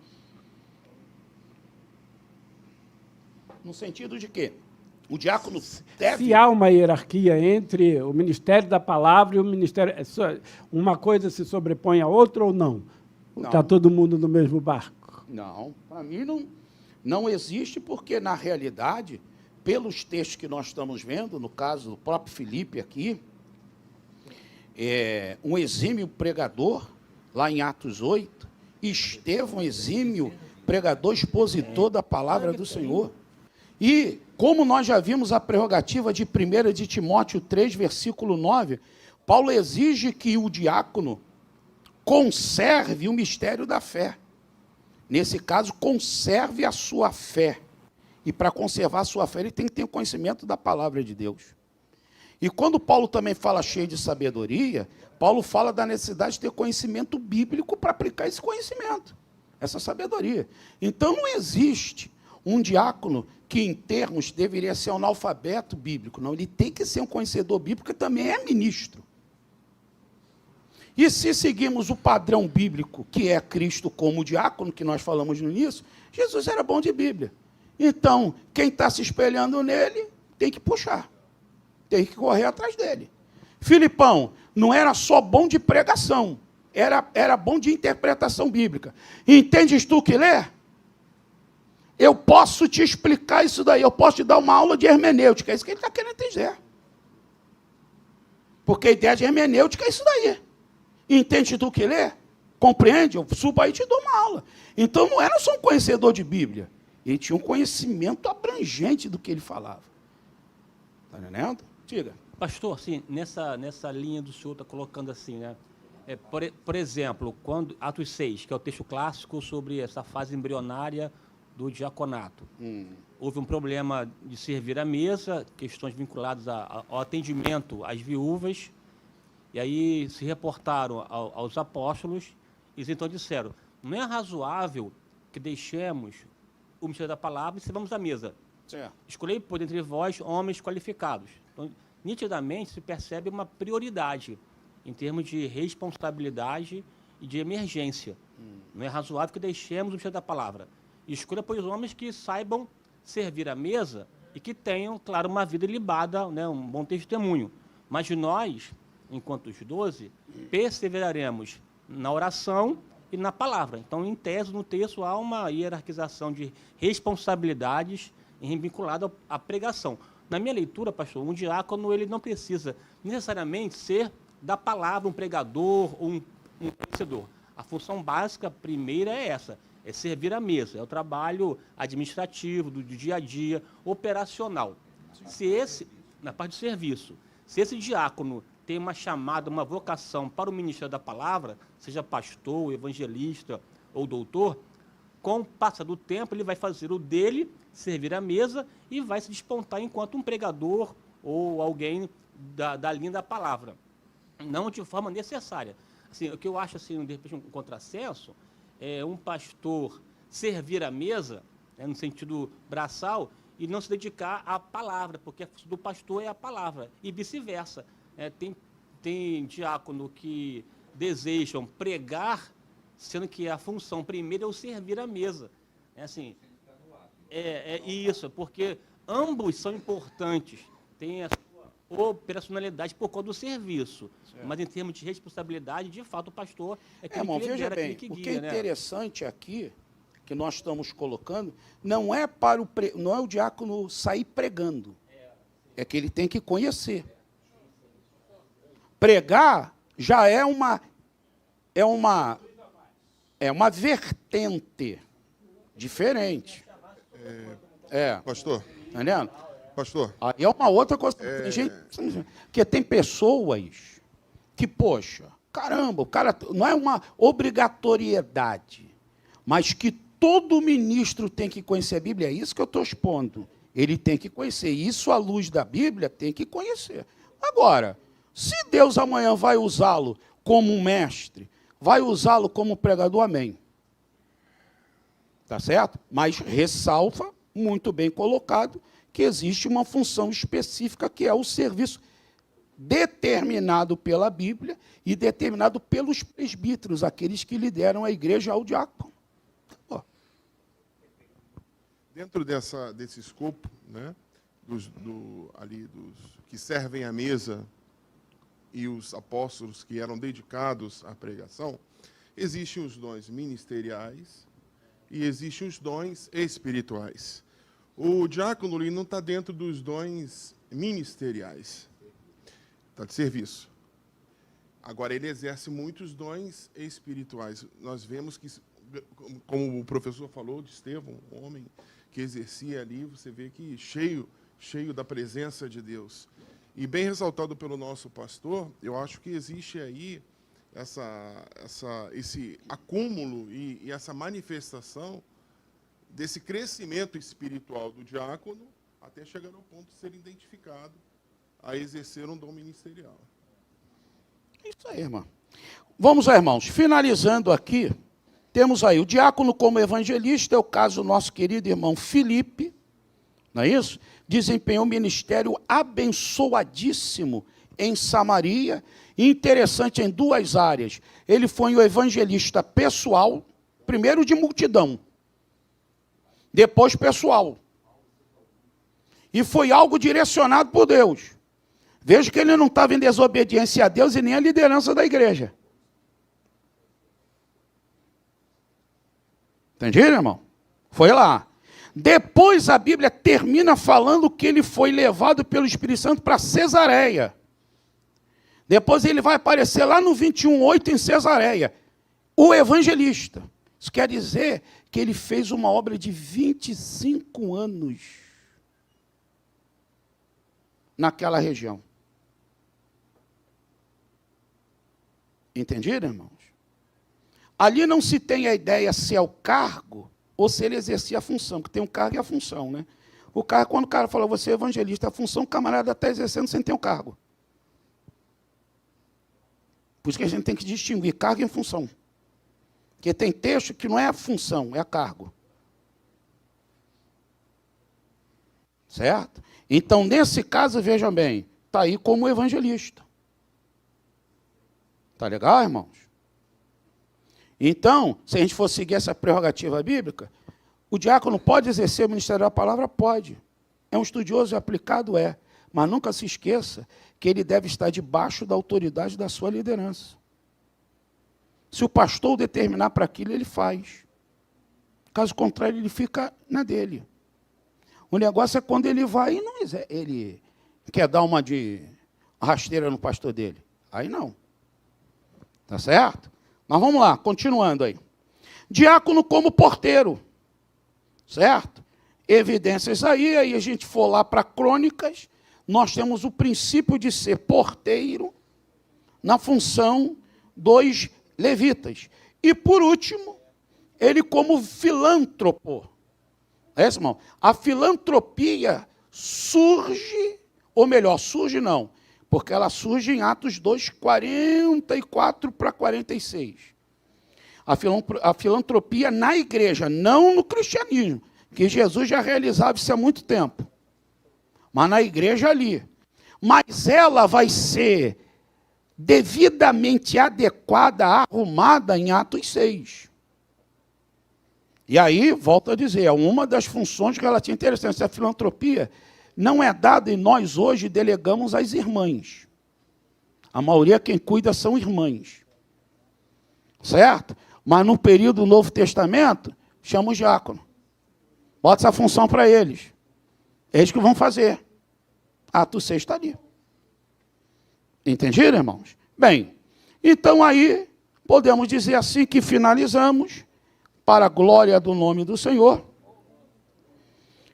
No sentido de quê? O diácono deve... Se há uma hierarquia entre o Ministério da Palavra e o Ministério... Uma coisa se sobrepõe à outra ou não? Está todo mundo no mesmo barco? Não, para mim não existe, porque, na realidade, pelos textos que nós estamos vendo, no caso do próprio Filipe aqui, um exímio pregador, lá em Atos 8, Estevão, exímio pregador, expositor da palavra do Senhor. E, como nós já vimos a prerrogativa de 1 de Timóteo 3, versículo 9, Paulo exige que o diácono conserve o mistério da fé. Nesse caso, conserve a sua fé. E para conservar a sua fé, ele tem que ter conhecimento da palavra de Deus. E quando Paulo também fala cheio de sabedoria, Paulo fala da necessidade de ter conhecimento bíblico para aplicar esse conhecimento, essa sabedoria. Então, não existe um diácono que, em termos, deveria ser um analfabeto bíblico. Não, ele tem que ser um conhecedor bíblico, que também é ministro. E se seguimos o padrão bíblico, que é Cristo como diácono, que nós falamos no início, Jesus era bom de Bíblia. Então, quem está se espelhando nele, tem que puxar. Tem que correr atrás dele. Filipão não era só bom de pregação, era bom de interpretação bíblica. Entendes tu que lê? Eu posso te explicar isso daí, eu posso te dar uma aula de hermenêutica, é isso que ele está querendo dizer. Porque a ideia de hermenêutica é isso daí. Entende tu que lê? Compreende? Eu subo aí e te dou uma aula. Então não era só um conhecedor de Bíblia, ele tinha um conhecimento abrangente do que ele falava. Está entendendo? Diga. Pastor, assim, nessa linha do senhor está colocando assim, né? Por exemplo, quando Atos 6, que é o texto clássico sobre essa fase embrionária do diaconato. Houve um problema de servir à mesa, questões vinculadas ao atendimento às viúvas, e aí se reportaram aos apóstolos, e eles então disseram: não é razoável que deixemos o mistério da palavra e servamos à mesa. Certo. Escolhei por entre vós homens qualificados. Então, nitidamente se percebe uma prioridade em termos de responsabilidade e de emergência. Não é razoável que deixemos o mistério da palavra. Escolha, pois, homens que saibam servir à mesa e que tenham, claro, uma vida ilibada, né, um bom testemunho. Mas nós, enquanto os 12, perseveraremos na oração e na palavra. Então, em tese, no texto, há uma hierarquização de responsabilidades vinculada à pregação. Na minha leitura, pastor, um diácono ele não precisa necessariamente ser da palavra, um pregador ou um conhecedor. A função básica, primeira, é essa: é servir à mesa, é o trabalho administrativo, do dia a dia, operacional. Na parte do serviço, se esse diácono tem uma chamada, uma vocação para o ministério da palavra, seja pastor, evangelista ou doutor, com o passar do tempo ele vai fazer o dele, servir à mesa, e vai se despontar enquanto um pregador ou alguém da linha da palavra. Não de forma necessária. Assim, o que eu acho, assim, de repente, um contrassenso é um pastor servir à mesa, né, no sentido braçal, e não se dedicar à palavra, porque a função do pastor é a palavra, e vice-versa. Tem diácono que desejam pregar, sendo que a função primeira é o servir à mesa. Assim, isso, porque ambos são importantes, têm a sua operacionalidade por conta do serviço, certo. Mas em termos de responsabilidade, de fato, o pastor é aquele que lidera, aquele que guia. O que é interessante aqui, que nós estamos colocando, não é o diácono sair pregando, é que ele tem que conhecer. Pregar já é uma vertente diferente. Pastor. Entendendo? Pastor. Aí é uma outra coisa. Porque tem pessoas que, poxa, caramba, o cara não é uma obrigatoriedade, mas que todo ministro tem que conhecer a Bíblia? É isso que eu estou expondo. Ele tem que conhecer. Isso, à luz da Bíblia, tem que conhecer. Agora, se Deus amanhã vai usá-lo como um mestre, vai usá-lo como pregador, amém. Tá certo? Mas ressalva, muito bem colocado, que existe uma função específica que é o serviço determinado pela Bíblia e determinado pelos presbíteros, aqueles que lideram a igreja ao diácono. Dentro desse escopo, né, dos que servem à mesa e os apóstolos que eram dedicados à pregação, existem os dons ministeriais e existem os dons espirituais. O diácono ele não está dentro dos dons ministeriais, está de serviço. Agora, ele exerce muitos dons espirituais. Nós vemos que, como o professor falou de Estevão, um homem que exercia ali, você vê que cheio da presença de Deus. E bem ressaltado pelo nosso pastor, eu acho que existe aí esse acúmulo e essa manifestação desse crescimento espiritual do diácono até chegar ao ponto de ser identificado a exercer um dom ministerial. Isso aí, irmão. Vamos lá, irmãos. Finalizando aqui, temos aí o diácono como evangelista, é o caso do nosso querido irmão Filipe, não é isso? Desempenhou um ministério abençoadíssimo em Samaria, interessante em duas áreas. Ele foi um evangelista pessoal, primeiro de multidão, depois pessoal. E foi algo direcionado por Deus. Veja que ele não estava em desobediência a Deus e nem à liderança da igreja. Entenderam, irmão? Foi lá. Depois a Bíblia termina falando que ele foi levado pelo Espírito Santo para Cesareia. Depois ele vai aparecer lá no 21:8 em Cesareia. O evangelista. Isso quer dizer que ele fez uma obra de 25 anos naquela região. Entenderam, irmãos? Ali não se tem a ideia se é o cargo ou se ele exercia a função, que tem um cargo e a função, né? O cargo, quando o cara fala, você é evangelista, a função, o camarada está exercendo sem ter um cargo. Por isso que a gente tem que distinguir cargo e função. Porque tem texto que não é a função, é a cargo. Certo? Então, nesse caso, vejam bem, está aí como evangelista. Tá legal, irmãos? Então, se a gente for seguir essa prerrogativa bíblica, o diácono pode exercer o ministério da palavra? Pode. É um estudioso e aplicado? É. Mas nunca se esqueça que ele deve estar debaixo da autoridade da sua liderança. Se o pastor o determinar para aquilo, ele faz. Caso contrário, ele fica na dele. O negócio é quando ele vai e não ele quer dar uma de rasteira no pastor dele. Aí não. Tá certo? Mas vamos lá, continuando aí. Diácono como porteiro. Certo? Evidências aí a gente for lá para Crônicas, nós temos o princípio de ser porteiro na função dos levitas. E, por último, ele como filântropo. É isso, irmão? A filantropia surge, ou melhor, surge não, porque ela surge em Atos 2, 44 para 46. A filantropia na igreja, não no cristianismo, que Jesus já realizava isso há muito tempo. Mas na igreja ali. Mas ela vai ser devidamente adequada, arrumada em Atos 6. E aí, volto a dizer, é uma das funções relativas interessantes. A filantropia não é dada e nós hoje delegamos às irmãs. A maioria quem cuida são irmãs. Certo? Mas no período do Novo Testamento, chama o diácono. Bota essa função para eles. Eles que vão fazer. Atos 6 está ali. Entenderam, irmãos? Bem, então aí podemos dizer assim que finalizamos, para a glória do nome do Senhor.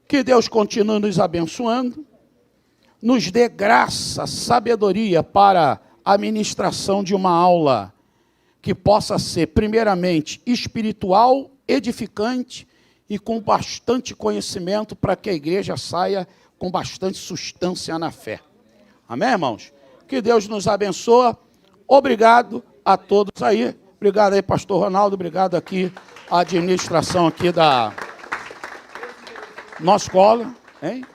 Que Deus continue nos abençoando, nos dê graça, sabedoria para a ministração de uma aula que possa ser, primeiramente, espiritual edificante e com bastante conhecimento para que a igreja saia com bastante substância na fé. Amém, irmãos? Que Deus nos abençoe. Obrigado a todos aí. Obrigado aí, pastor Ronaldo. Obrigado aqui a administração aqui da nossa escola, hein?